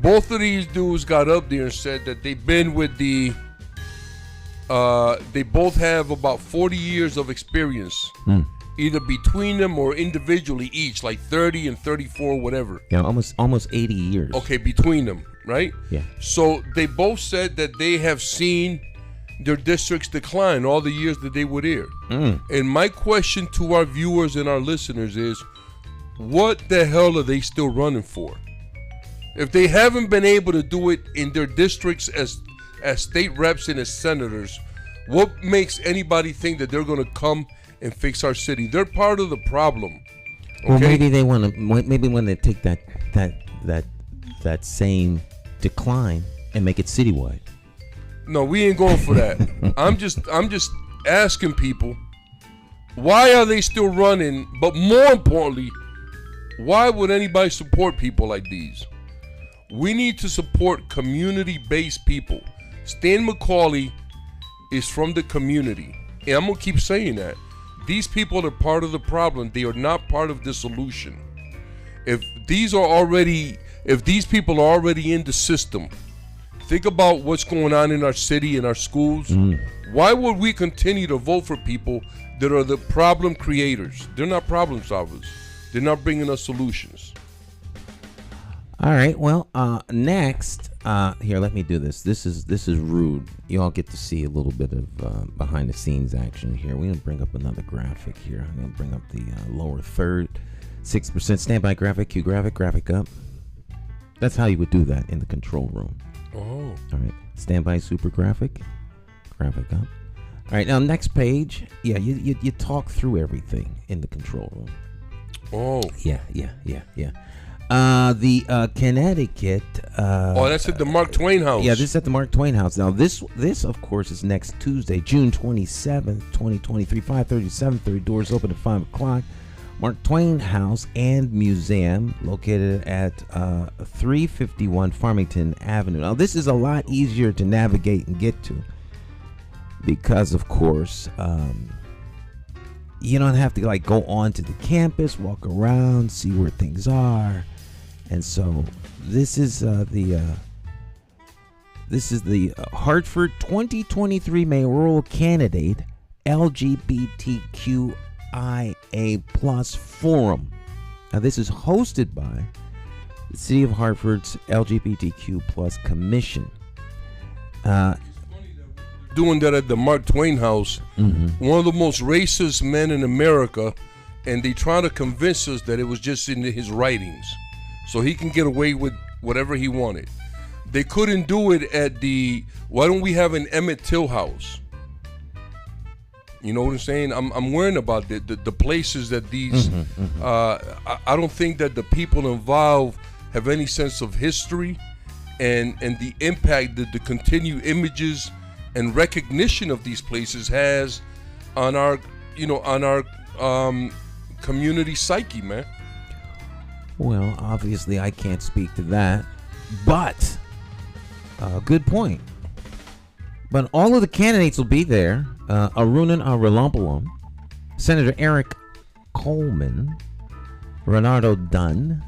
Both of these dudes got up there and said that they've been with the they both have about 40 years of experience, either between them or individually each, like 30 and 34, whatever. Yeah, almost 80 years. Okay, between them, right? Yeah. So they both said that they have seen their districts decline all the years that they were there. And my question to our viewers and our listeners is, what the hell are they still running for? If they haven't been able to do it in their districts as state reps and as senators, what makes anybody think that they're going to come and fix our city? They're part of the problem. Okay? Well, maybe they want to. Maybe when they take that same decline and make it citywide. No, we ain't going for that. I'm just asking people, why are they still running? But more importantly, why would anybody support people like these? We need to support community-based people. Stan McCauley is from the community. And I'm going to keep saying that. These people are part of the problem. They are not part of the solution. If these people are already in the system, think about what's going on in our city and our schools. Why would we continue to vote for people that are the problem creators? They're not problem solvers. They're not bringing us solutions. All right. Well, next, here, let me do this. This is rude. You all get to see a little bit of behind the scenes action here. We're gonna bring up another graphic here. I'm gonna bring up the lower third, 6% standby graphic. Cue graphic up. That's how you would do that in the control room. Oh. All right. Standby super graphic up. All right. Now next page. Yeah, you talk through everything in the control room. Oh. Yeah. The Connecticut. That's at the Mark Twain House. Yeah, this is at the Mark Twain House. Now, this of course, is next Tuesday, June 27th, 2023, 5:30 to 7:30. Doors open at 5 o'clock. Mark Twain House and Museum, located at 351 Farmington Avenue. Now, this is a lot easier to navigate and get to because, of course, you don't have to like go onto the campus, walk around, see where things are. And so this is the Hartford 2023 mayoral candidate LGBTQIA+ forum. Now this is hosted by the City of Hartford's LGBTQ+ Commission. Doing that at the Mark Twain House, one of the most racist men in America, and they try to convince us that it was just in his writings, so he can get away with whatever he wanted. They couldn't do it at the, why don't we have an Emmett Till House? You know what I'm saying? I'm worrying about the places that these, I don't think that the people involved have any sense of history and the impact that the continued images and recognition of these places has on our community psyche, man. Well, obviously I can't speak to that, but good point. But all of the candidates will be there. Arunan Arulampalam, Senator Eric Coleman, Renardo Dunn,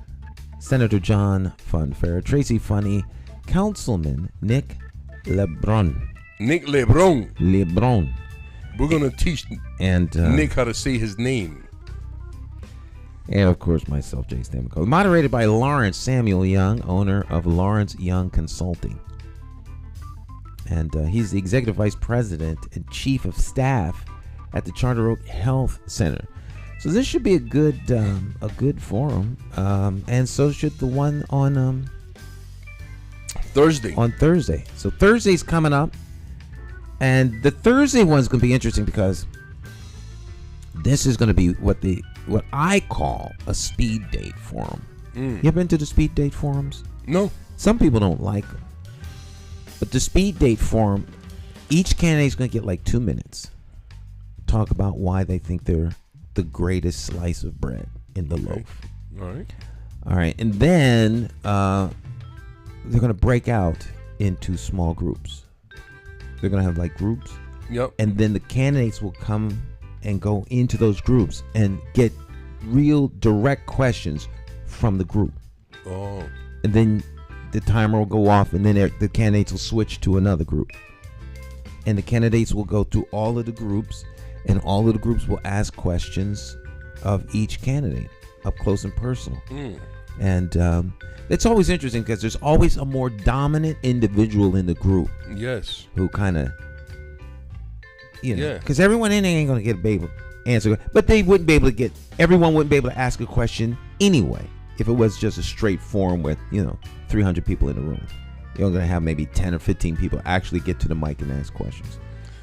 Senator John Funfair, Tracy Funny, Councilman Nick LeBron. We're going to teach Nick how to say his name. And, of course, myself, Jay Stamkos. Moderated by Lawrence Samuel Young, owner of Lawrence Young Consulting. And he's the Executive Vice President and Chief of Staff at the Charter Oak Health Center. So this should be a good forum. And so should the one on Thursday. On Thursday. So Thursday's coming up. And the Thursday one's going to be interesting because this is going to be what I call a speed date forum. You ever been to the speed date forums? No. Some people don't like them. But the speed date forum, each candidate's going to get like 2 minutes. Talk about why they think they're the greatest slice of bread in the loaf. All right. And then they're going to break out into small groups. They're going to have like groups. Yep. And then the candidates will come and go into those groups and get real direct questions from the group. Oh. And then the timer will go off, and then the candidates will switch to another group. And the candidates will go through all of the groups, and all of the groups will ask questions of each candidate up close and personal. And it's always interesting because there's always a more dominant individual in the group. Yes. Who kind of, because everyone in there ain't going to get a able answer, but they wouldn't be able to everyone wouldn't be able to ask a question anyway if it was just a straight forum with 300 people in the room. You're going to have maybe 10 or 15 people actually get to the mic and ask questions.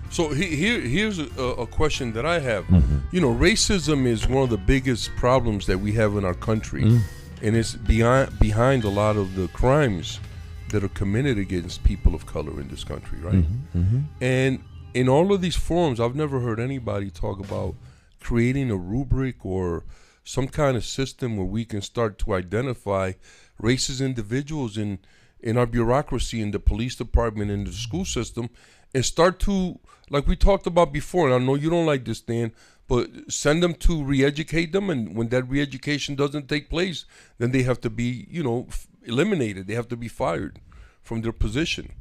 So here's a question that I have. Racism is one of the biggest problems that we have in our country. And it's behind a lot of the crimes that are committed against people of color in this country, right? And in all of these forums, I've never heard anybody talk about creating a rubric or some kind of system where we can start to identify racist individuals in our bureaucracy, in the police department, in the school system, and start to, like we talked about before, and I know you don't like this, Dan, but send them to re-educate them, and when that re-education doesn't take place, then they have to be, eliminated. They have to be fired from their position.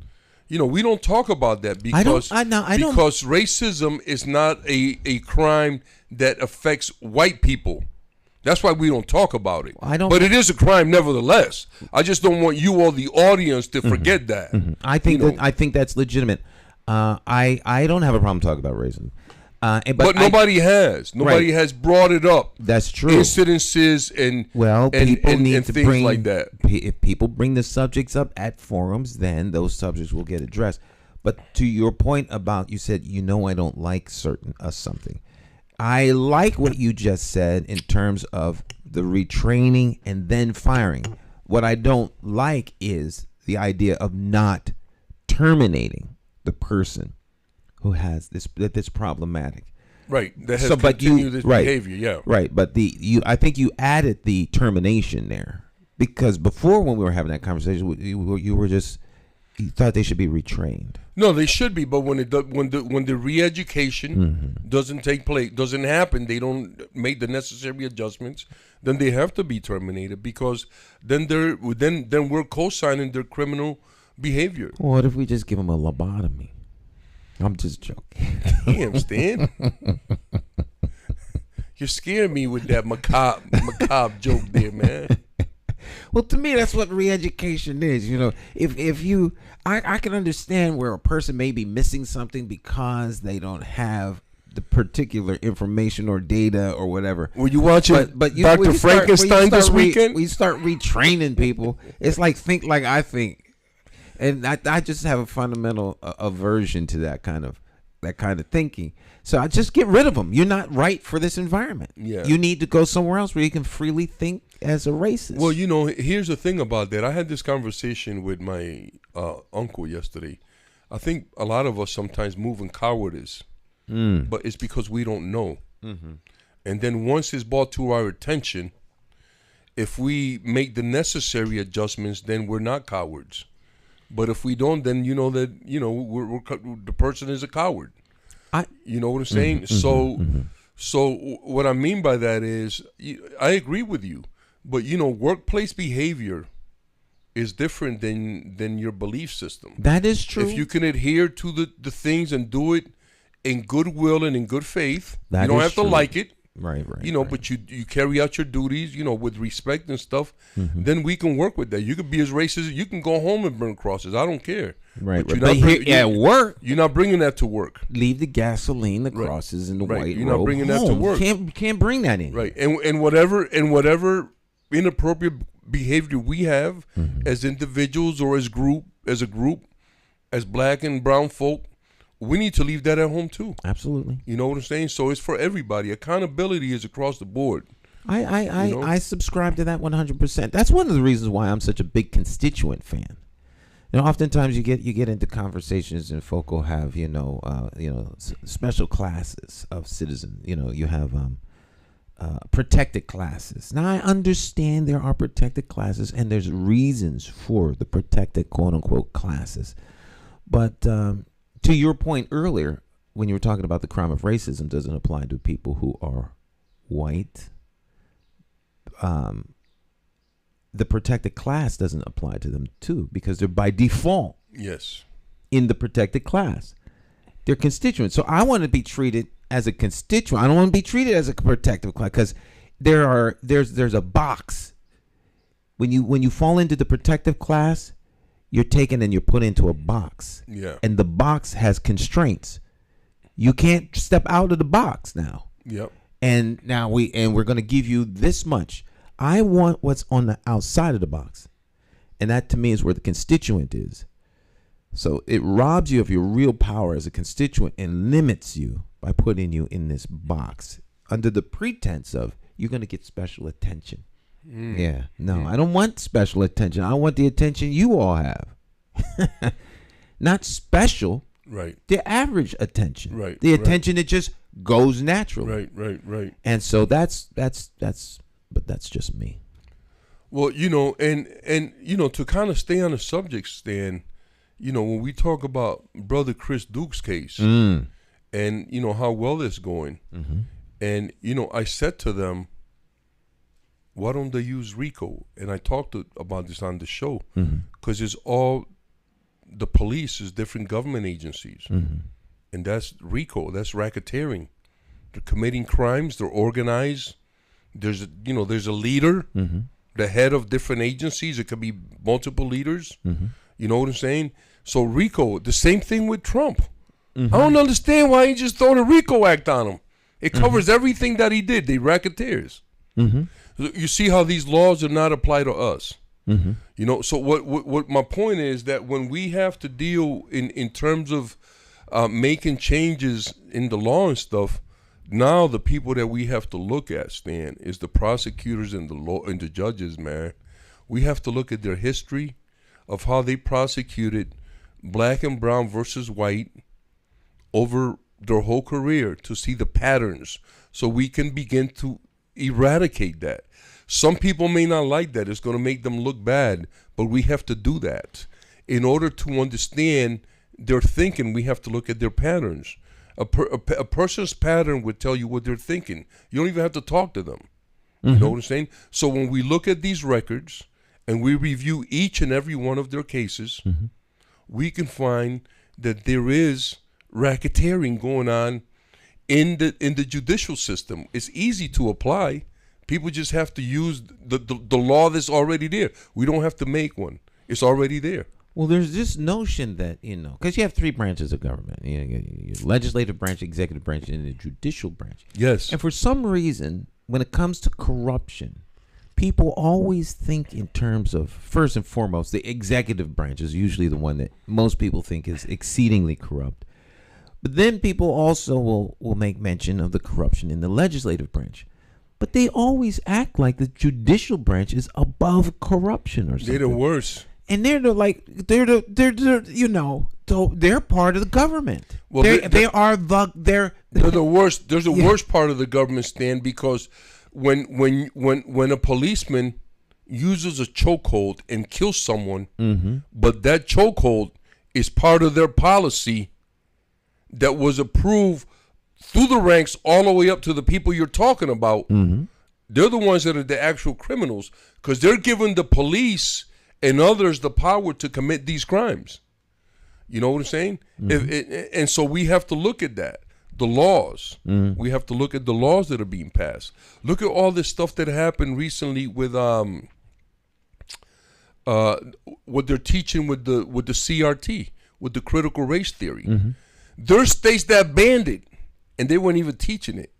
We don't talk about that because racism is not a crime that affects white people. That's why we don't talk about it. I don't. But it is a crime, nevertheless. I just don't want you or the audience to forget that. I think I think that's legitimate. I don't have a problem talking about racism. But nobody has. Nobody has brought it up. That's true. Incidences and people need and to things bring like that. If people bring the subjects up at forums, then those subjects will get addressed. But to your point about, you said, I don't like something. I like what you just said in terms of the retraining and then firing. What I don't like is the idea of not terminating the person who has that's problematic. Right. That has continued this behavior, yeah. Right. But I think you added the termination there. Because before, when we were having that conversation, you thought they should be retrained. No, they should be, but when the re-education doesn't take place, doesn't happen, they don't make the necessary adjustments, then they have to be terminated, because then we're co-signing their criminal behavior. What if we just give them a lobotomy? I'm just joking. Damn, Stan. You're scaring me with that macabre joke there, man. Well, to me, that's what re-education is. If you, I can understand where a person may be missing something because they don't have the particular information or data or whatever. Were you watching Dr. Frankenstein this weekend? We start retraining people. It's like think like I think. And I just have a fundamental aversion to that kind of thinking. So I just get rid of them. You're not right for this environment. Yeah. You need to go somewhere else where you can freely think as a racist. Well, here's the thing about that. I had this conversation with my uncle yesterday. I think a lot of us sometimes move in cowardice, but it's because we don't know. And then once it's brought to our attention, if we make the necessary adjustments, then we're not cowards. But if we don't, then that the person is a coward. You know what I'm saying? So what I mean by that is, I agree with you, but workplace behavior is different than your belief system. That is true. If you can adhere to the things and do it in goodwill and in good faith, you don't have to like it. Right. But you carry out your duties, with respect and stuff. Then we can work with that. You could be as racist. You can go home and burn crosses. I don't care. Right. But at work, you're not bringing that to work. Leave the gasoline, the crosses, and the white robe. You're not bringing that to work. You can't bring that in. Right. And whatever inappropriate behavior we have as individuals or as a group, as black and brown folk, we need to leave that at home too. Absolutely. You know what I'm saying? So it's for everybody. Accountability is across the board. I subscribe to that 100%. That's one of the reasons why I'm such a big constituent fan. Oftentimes you get into conversations and folk will have special classes of citizen. You have protected classes. Now I understand there are protected classes and there's reasons for the protected quote unquote classes, but to your point earlier, when you were talking about the crime of racism doesn't apply to people who are white, the protected class doesn't apply to them too, because they're by default in the protected class. They're constituents. So I want to be treated as a constituent. I don't want to be treated as a protective class, because there's a box. When you fall into the protective class, you're taken and you're put into a box. Yeah. And the box has constraints. You can't step out of the box now. Yep. And now we're going to give you this much. I want what's on the outside of the box. And that to me is where the constituent is. So it robs you of your real power as a constituent and limits you by putting you in this box under the pretense of you're going to get special attention. Yeah. No, I don't want special attention. I want the attention you all have. Not special. Right. The average attention. Right. The attention that just goes naturally. Right. And so that's just me. Well, and to kind of stay on the subject, Stan, when we talk about Brother Chris Duke's case and how well it's going, and I said to them, why don't they use RICO? And I talked about this on the show, because it's all the police is different government agencies, and that's RICO. That's racketeering. They're committing crimes. They're organized. There's a leader, the head of different agencies. It could be multiple leaders. You know what I'm saying? So RICO, the same thing with Trump. I don't understand why he just throw the RICO Act on him. It covers everything that he did. They racketeers. You see how these laws do not apply to us. So what my point is that when we have to deal in terms of making changes in the law and stuff, now the people that we have to look at, Stan, is the prosecutors and the law and the judges, man. We have to look at their history of how they prosecuted black and brown versus white over their whole career to see the patterns so we can begin to eradicate that. Some people may not like that. It's going to make them look bad, but we have to do that. In order to understand their thinking, we have to look at their patterns. A person's pattern would tell you what they're thinking. You don't even have to talk to them. You know what I'm saying? So when we look at these records and we review each and every one of their cases, we can find that there is racketeering going on in the judicial system. It's easy to apply. People just have to use the law that's already there. We don't have to make one. It's already there. Well, there's this notion that, because you have three branches of government. Your legislative branch, executive branch, and the judicial branch. Yes. And for some reason, when it comes to corruption, people always think in terms of, first and foremost, the executive branch is usually the one that most people think is exceedingly corrupt. But then people also will make mention of the corruption in the legislative branch. But they always act like the judicial branch is above corruption or something. They're the worst. And they're part of the government. Well, they're the worst. There's the worst part of the government, Stan, because when a policeman uses a chokehold and kills someone, but that chokehold is part of their policy that was approved through the ranks all the way up to the people you're talking about, they're the ones that are the actual criminals because they're giving the police and others the power to commit these crimes. You know what I'm saying? And so we have to look at that. The laws. We have to look at the laws that are being passed. Look at all this stuff that happened recently with what they're teaching with the CRT, with the critical race theory. There are states that banned it, and they weren't even teaching it.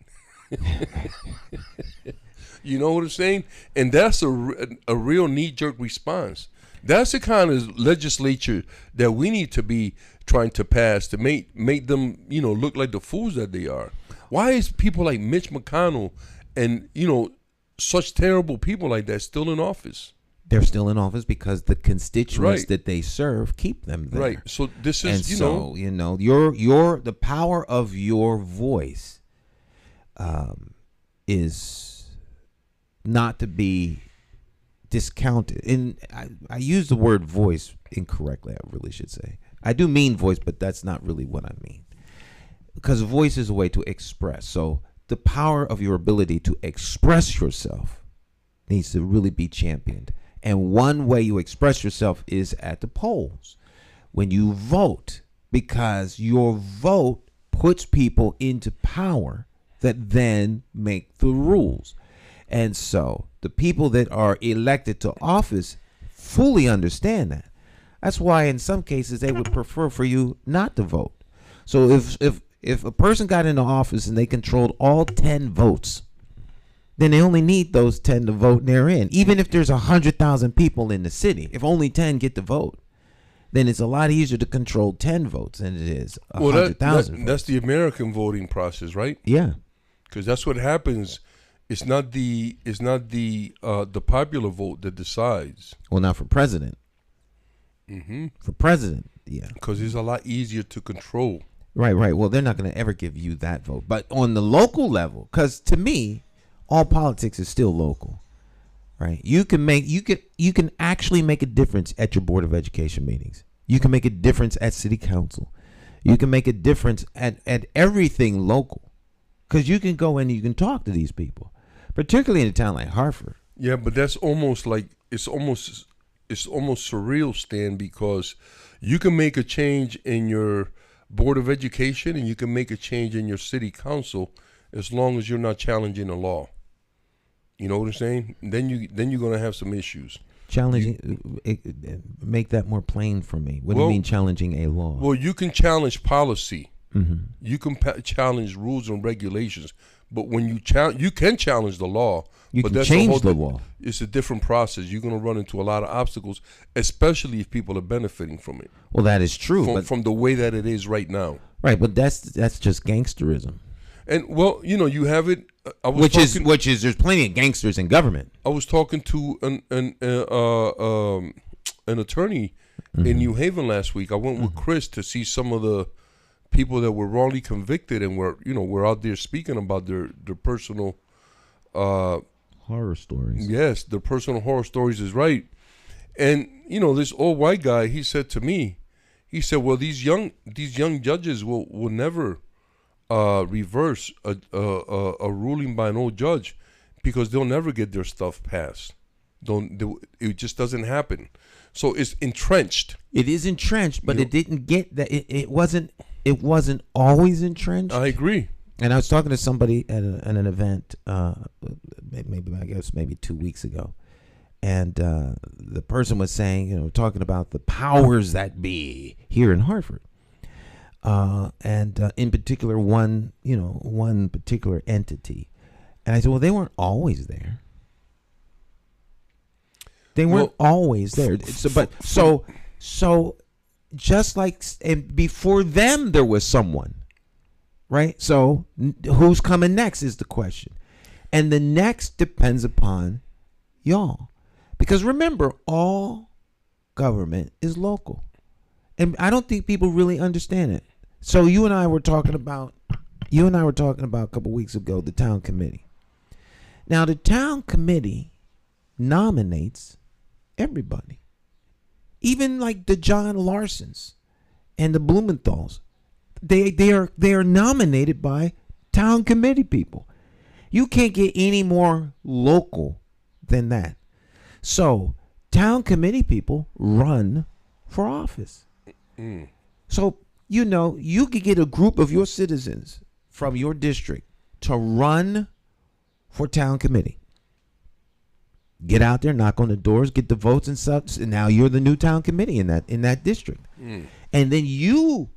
You know what I'm saying? And that's a real knee-jerk response. That's the kind of legislature that we need to be trying to pass to make them, look like the fools that they are. Why is people like Mitch McConnell and, such terrible people like that still in office? They're still in office because the constituents that they serve keep them there. Right. So this is, the power of your voice is not to be discounted. And I use the word voice incorrectly, I really should say. I do mean voice, but that's not really what I mean. Because voice is a way to express. So the power of your ability to express yourself needs to really be championed. And one way you express yourself is at the polls, when you vote, because your vote puts people into power that then make the rules. And so the people that are elected to office fully understand that. That's why in some cases they would prefer for you not to vote. So if a person got into office and they controlled all 10 votes, then they only need those 10 to vote and they're in. Even if there's 100,000 people in the city, if only 10 get to vote, then it's a lot easier to control 10 votes than it is 100,000 votes. That's the American voting process, right? Yeah. Because that's what happens. It's not the popular vote that decides. Well, not for president. For president, yeah. Because it's a lot easier to control. Right. Well, they're not going to ever give you that vote. But on the local level, because to me, all politics is still local, right? You can actually make a difference at your Board of Education meetings. You can make a difference at City Council. You can make a difference at everything local, because you can go in and you can talk to these people, particularly in a town like Hartford. Yeah, but that's almost like it's almost surreal, Stan, because you can make a change in your Board of Education and you can make a change in your City Council as long as you're not challenging the law. You know what I'm saying? Then you're gonna have some issues. Challenging, make that more plain for me. What do you mean challenging a law? Well, you can challenge policy. Mm-hmm. You can challenge rules and regulations, but when you can challenge the law. You but can that's change the law. It's a different process. You're going to run into a lot of obstacles, especially if people are benefiting from it. Well, that is true. From the way that it is right now. Right, but that's just gangsterism. And well, you have it. Which is there's plenty of gangsters in government. I was talking to an attorney in New Haven last week. I went with Chris to see some of the people that were wrongly convicted, and we're out there speaking about their personal horror stories. Yes, their personal horror stories is right. And this old white guy, he said to me, he said, "Well, these young judges will never reverse a ruling by an old judge because they'll never get their stuff passed. It just doesn't happen. So it's entrenched. It is entrenched, but it didn't get that. It wasn't always entrenched. I agree. And I was talking to somebody at an event, maybe 2 weeks ago, and the person was saying, talking about the powers that be here in Hartford. And in particular, one particular entity. And I said, well, they weren't always there. They weren't always there. So just like, and before them, there was someone, right? So who's coming next is the question. And the next depends upon y'all. Because remember, all government is local. And I don't think people really understand it. So you and I were talking about a couple weeks ago the town committee. Now the town committee nominates everybody, even like the John Larsons and the Blumenthals. They are nominated by town committee people. You can't get any more local than that. So town committee people run for office. So you could get a group of your citizens from your district to run for town committee. Get out there, knock on the doors, get the votes and such, and now you're the new town committee in that district. And then you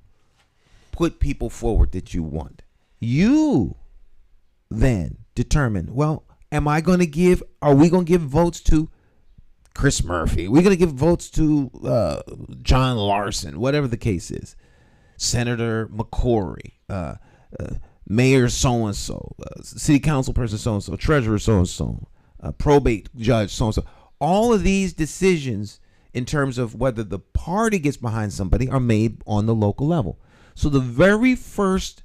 put people forward that you want. You then determine, well, are we going to give votes to Chris Murphy? Are we going to give votes to John Larson, whatever the case is? Senator McCauley, Mayor so-and-so, City Council person so-and-so, Treasurer so-and-so, probate judge so-and-so. All of these decisions in terms of whether the party gets behind somebody are made on the local level. So the very first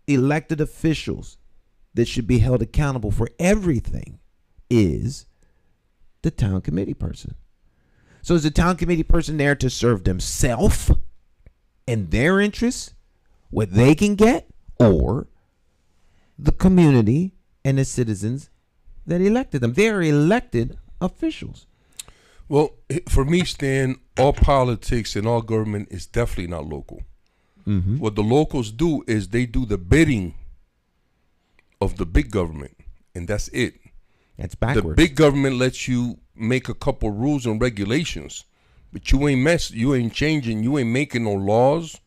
elected officials that should be held accountable for everything is the town committee person. So is the town committee person there to serve themselves and their interests, what they can get, or the community and the citizens that elected them? They are elected officials. Well, for me, Stan, all politics and all government is definitely not local. What the locals do is they do the bidding of the big government, and that's it. That's backwards. The big government lets you make a couple rules and regulations, but you ain't changing, you ain't making no laws,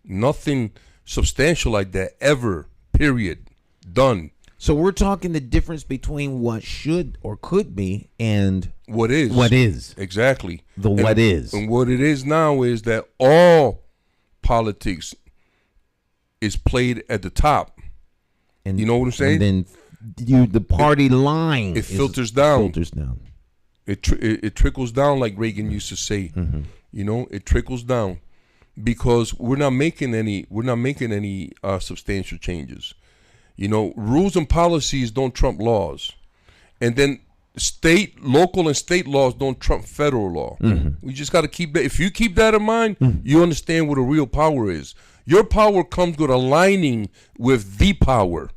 nothing substantial like that ever, period, done. So we're talking the difference between what should or could be and what is. What is. Exactly. What is. And what it is now is that all politics is played at the top. And you know what I'm saying? And then the party line. It filters down. Filters down. It trickles down, like Reagan used to say. It trickles down because we're not making any substantial changes. Rules and policies don't trump laws, and then local and state laws don't trump federal law. We just got to keep that. If you keep that in mind, you understand what a real power is. Your power comes with aligning with the power,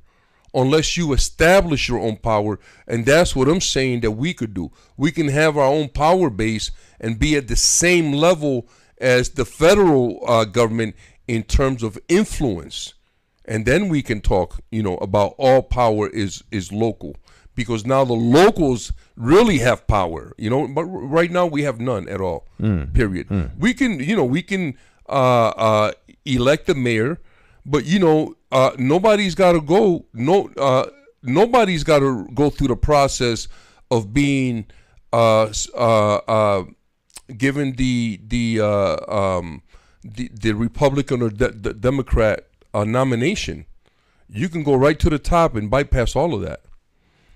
unless you establish your own power, and that's what I'm saying that we could do. We can have our own power base and be at the same level as the federal government in terms of influence. and then we can talk, about all power is local, because now the locals really have power, but right now we have none at all. Period. We can, elect the mayor, but nobody's got to go. Nobody's got to go through the process of being given the Republican or the Democrat nomination. You can go right to the top and bypass all of that.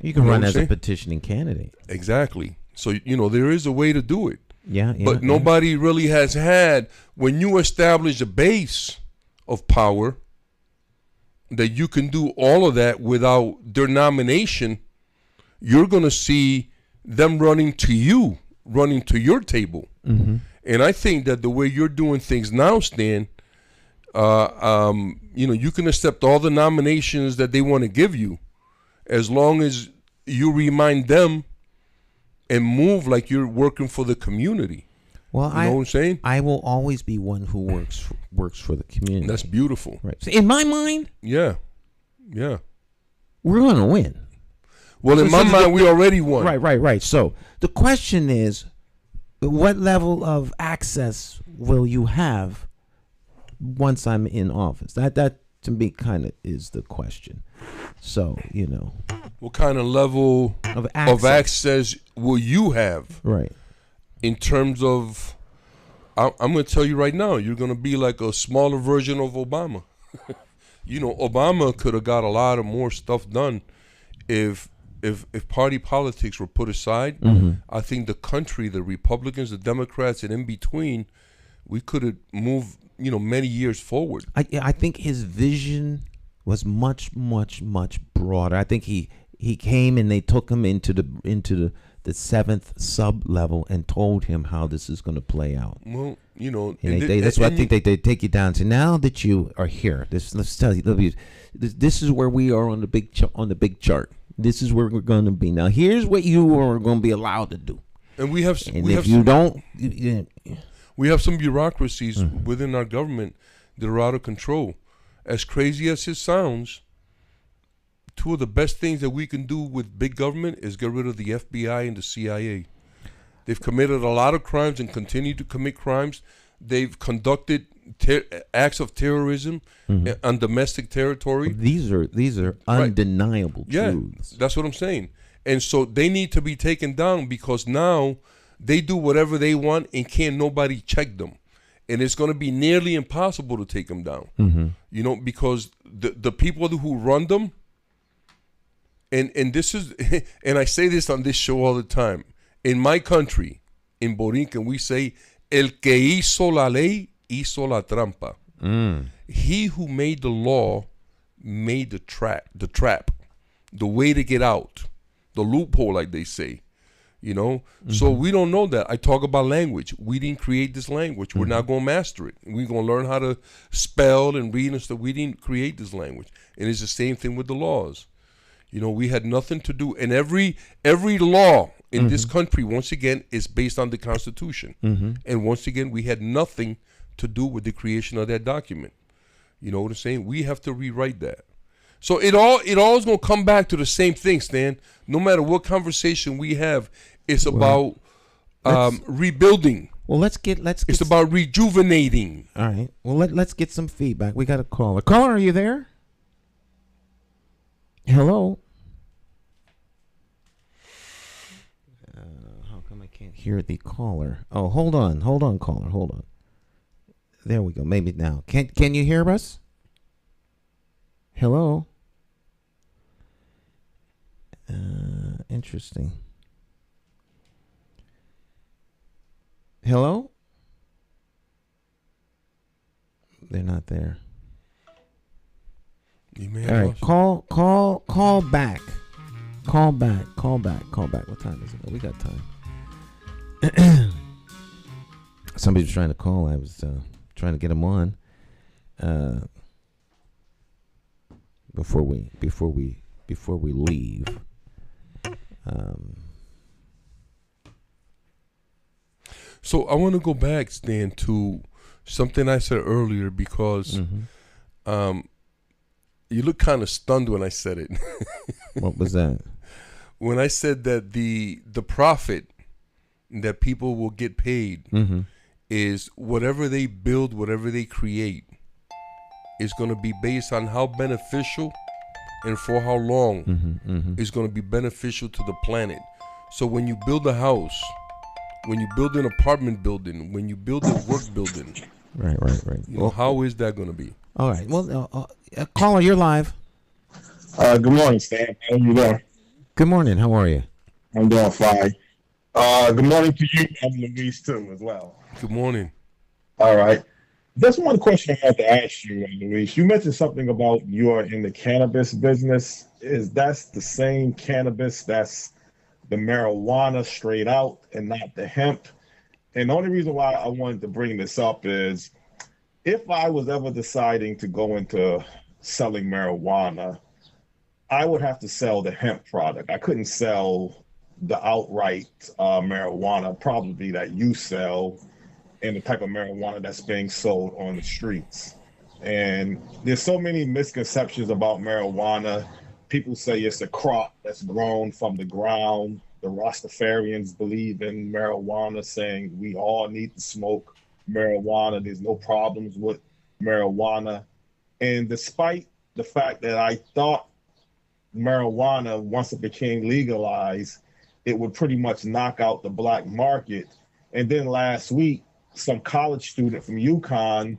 You can run as a petitioning candidate. Exactly. So there is a way to do it. Yeah. But nobody really has had, when you establish a base of power, that you can do all of that without their nomination. You're going to see them running to your table. And I think that the way you're doing things now, Stan, you can accept all the nominations that they want to give you, as long as you remind them and move like you're working for the community. Well, you know what I'm saying? I will always be one who works for the community. That's beautiful. Right. So in my mind, yeah, we're going to win. Well, in my mind, we already won. Right. So the question is, what level of access will you have once I'm in office? That to me kind of is the question. So, what kind of level of access will you have? Right. In terms of, I'm going to tell you right now, you're going to be like a smaller version of Obama. Obama could have got a lot of more stuff done if party politics were put aside. I think the country, the Republicans, the Democrats, and in between, we could have moved, many years forward. I think his vision was much, much, much broader. I think he came and they took him into the seventh sub level and told him how this is going to play out. Well, that's why I think they take you down to, now that you are here. Let's tell you, this is where we are on the big chart. This is where we're going to be. Now, here's what you are going to be allowed to do. And we have some bureaucracies within our government that are out of control. As crazy as it sounds, two of the best things that we can do with big government is get rid of the FBI and the CIA. They've committed a lot of crimes and continue to commit crimes. They've conducted acts of terrorism on domestic territory. These are undeniable truths. Yeah, that's what I'm saying. And so they need to be taken down, because now they do whatever they want and can't nobody check them. And it's going to be nearly impossible to take them down. Because the people who run them, and this is, and I say this on this show all the time. In my country, in Borinquen, we say, el que hizo la ley, hizo la trampa. He who made the law made the trap, the way to get out, the loophole, like they say. So we don't know that. I talk about language. We didn't create this language. We're not going to master it. We're going to learn how to spell and read and stuff. We didn't create this language. And it's the same thing with the laws. We had nothing to do. And every law in this country, once again, is based on the Constitution. And once again, we had nothing to do with the creation of that document. You know what I'm saying? We have to rewrite that. So it all is going to come back to the same thing, Stan. No matter what conversation we have, it's about rebuilding. Well, it's about rejuvenating. All right. Well, let's get some feedback. We got a caller. Caller, are you there? Hello. How come I can't hear the caller? Oh, hold on, caller, hold on. There we go. Maybe now. Can you hear us? Hello. Interesting. Hello? They're not there. You may All have right, call back. Call back. What time is it? We got time. Somebody was trying to call. I was trying to get him on. Before we leave. So I want to go back, Stan, to something I said earlier, because You look kind of stunned when I said it. What was that? When I said that the profit that people will get paid is whatever they build, whatever they create, is going to be based on how beneficial and for how long is going to be beneficial to the planet. So when you build a house, when you build an apartment building, when you build a work building, right. You know, how is that going to be? All right. Well, caller, you're live. Good morning, Stan. How you doing? Good morning. How are you? I'm doing fine. Good morning to you and Louise too, as well. Good morning. All right. Just one question I had to ask you, Louise. You mentioned something about you are in the cannabis business. Is that's the same cannabis that's the marijuana straight out and not the hemp? And the only reason why I wanted to bring this up is if I was ever deciding to go into selling marijuana, I would have to sell the hemp product. I couldn't sell the outright marijuana, probably that you sell, and the type of marijuana that's being sold on the streets. And there's so many misconceptions about marijuana. People say it's a crop that's grown from the ground. The Rastafarians believe in marijuana, saying we all need to smoke marijuana. There's no problems with marijuana. And despite the fact that I thought marijuana, once it became legalized, it would pretty much knock out the black market. And then last week, some college student from UConn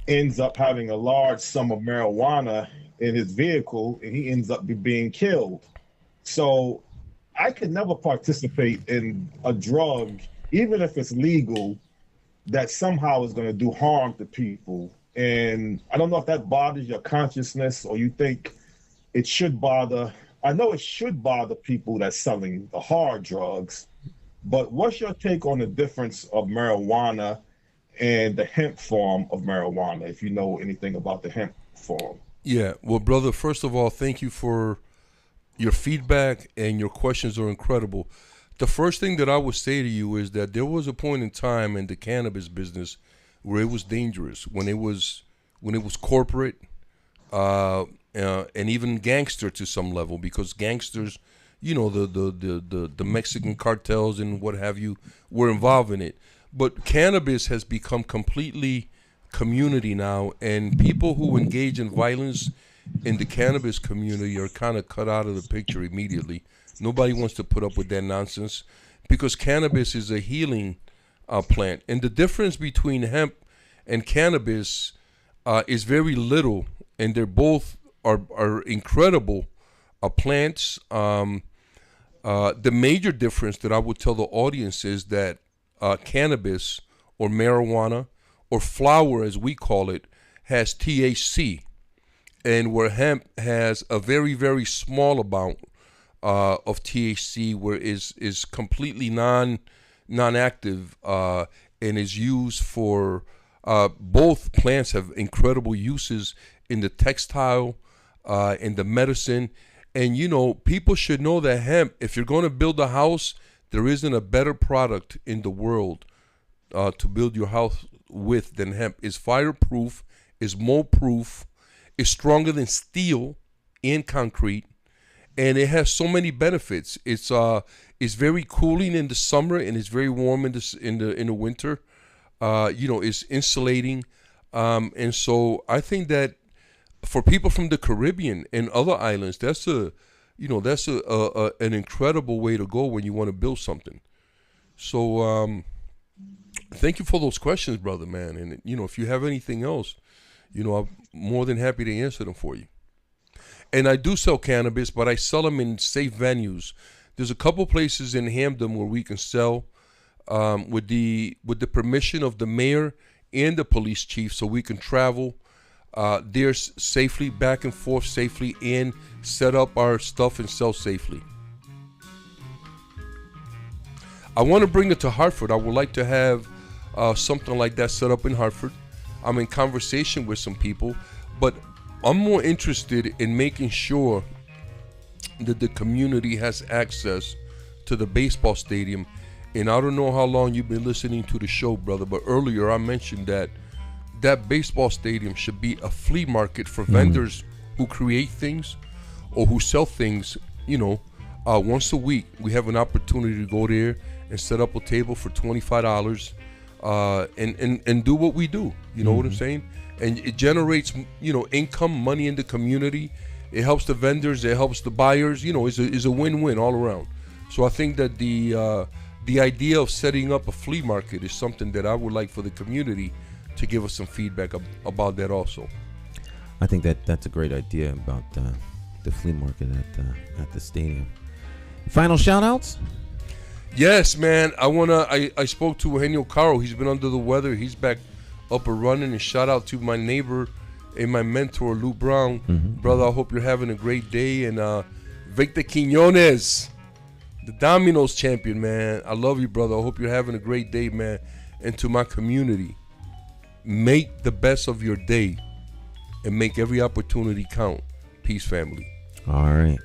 ends up having a large sum of marijuana in his vehicle, and he ends up being killed. So I could never participate in a drug, even if it's legal, that somehow is going to do harm to people. And I don't know if that bothers your consciousness, or you think it should bother. I know it should bother people that's selling the hard drugs, but what's your take on the difference of marijuana and the hemp form of marijuana, if you know anything about the hemp form? Yeah, well, brother, first of all, thank you for your feedback, and your questions are incredible. The first thing that I would say to you is that there was a point in time in the cannabis business where it was dangerous, when it was corporate, and even gangster to some level, because gangsters, you know, the Mexican cartels and what have you, were involved in it. But cannabis has become completely community now, and people who engage in violence in the cannabis community are kind of cut out of the picture immediately. Nobody wants to put up with that nonsense, because cannabis is a healing plant. And the difference between hemp and cannabis is very little, and they're both are incredible plants. The major difference that I would tell the audience is that cannabis, or marijuana, or flower as we call it, has THC, and where hemp has a very, very small amount of THC, where is completely non-active, and is used for both plants have incredible uses in the textile, in the medicine. And you know, people should know that hemp, if you're going to build a house, there isn't a better product in the world to build your house with than hemp. It's fireproof, is mold proof, is stronger than steel and concrete, and it has so many benefits. It's very cooling in the summer, and it's very warm in the winter. You know, it's insulating, and so I think that for people from the Caribbean and other islands, that's an incredible way to go when you want to build something. So thank you for those questions, brother, man. And you know, if you have anything else, you know, I'm more than happy to answer them for you. And I do sell cannabis, but I sell them in safe venues. There's a couple places in Hamden where we can sell with the permission of the mayor and the police chief, so we can travel there safely, back and forth safely, and set up our stuff and sell safely. I want to bring it to Hartford. I would like to have something like that set up in Hartford. I'm in conversation with some people, but I'm more interested in making sure that the community has access to the baseball stadium. And I don't know how long you've been listening to the show, brother, but earlier I mentioned that baseball stadium should be a flea market for vendors who create things or who sell things, once a week we have an opportunity to go there and set up a table for $25 and do what we do. You know what I'm saying? And it generates, income, money in the community. It helps the vendors. It helps the buyers. Is a win-win all around. So I think that the idea of setting up a flea market is something that I would like for the community to give us some feedback about that also. I think that's a great idea about the flea market at the stadium. Final shout-outs? Yes, man. I spoke to Eugenio Caro. He's been under the weather. He's back up and running. And shout out to my neighbor and my mentor, Lou Brown. Brother, I hope you're having a great day. And Victor Quiñones, the Domino's champion, man. I love you, brother. I hope you're having a great day, man. And to my community, make the best of your day and make every opportunity count. Peace, family. All right.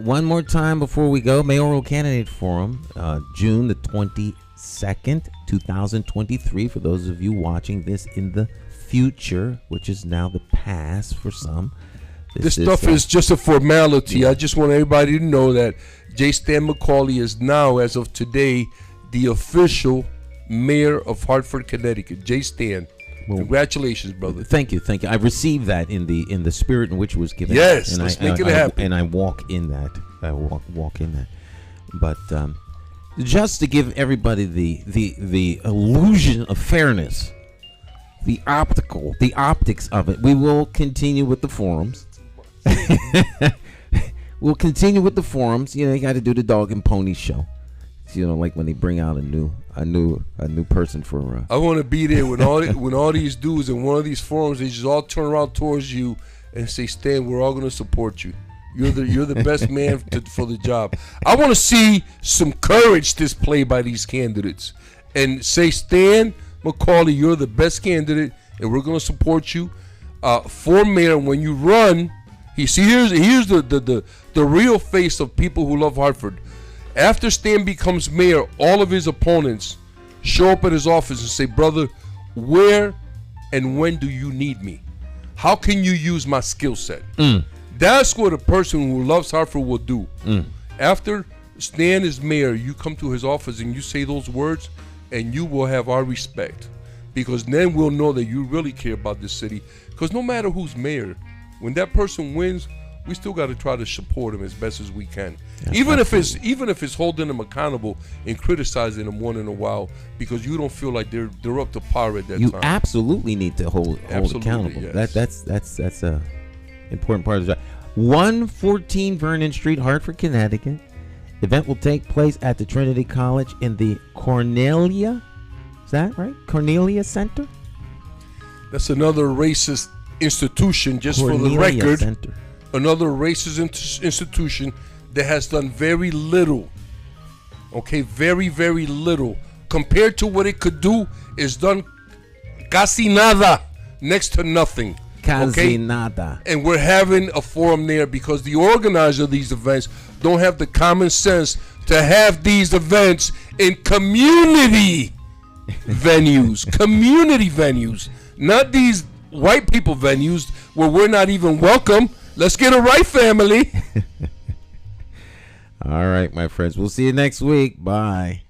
One more time before we go. Mayoral Candidate Forum, June the 22nd, 2023. For those of you watching this in the future, which is now the past for some. This stuff is just a formality. Yeah. I just want everybody to know that J. Stan McCauley is now, as of today, the official mayor of Hartford, Connecticut. J. Stan. Well, congratulations, brother. Thank you. I received that in the spirit in which it was given. Yes, and let's make it happen. And I walk in that. But just to give everybody the illusion of fairness, the optics of it, we will continue with the forums. We'll continue with the forums. You got to do the dog and pony show. Like when they bring out a new person for. I want to be there when all these dudes in one of these forums, they just all turn around towards you and say, "Stan, we're all going to support you. You're the best man for the job." I want to see some courage displayed by these candidates and say, "Stan McCauley, you're the best candidate, and we're going to support you for mayor." When you run, here's the real face of people who love Hartford. After Stan becomes mayor, all of his opponents show up at his office and say, "Brother, where and when do you need me? How can you use my skill set?" That's what a person who loves Hartford will do. After Stan is mayor, you come to his office and you say those words, and you will have our respect. Because then we'll know that you really care about this city. Because no matter who's mayor, when that person wins, we still got to try to support him as best as we can. Even if it's holding them accountable and criticizing them once in a while because you don't feel like they're up to par at that time. You absolutely need to hold accountable. Yes. That's a important part of the job. 114 Vernon Street, Hartford, Connecticut. Event will take place at the Trinity College in the Cornelia. Is that right? Cornelia Center. That's another racist institution, just Cornelia for the record. Center. Another racist institution that has done very little. Okay, very, very little. Compared to what it could do, it's done casi nada, next to nothing. Casi nada. And we're having a forum there because the organizer of these events don't have the common sense to have these events in community venues. Community venues. Not these white people venues where we're not even welcome. Let's get it right, family. All right, my friends. We'll see you next week. Bye.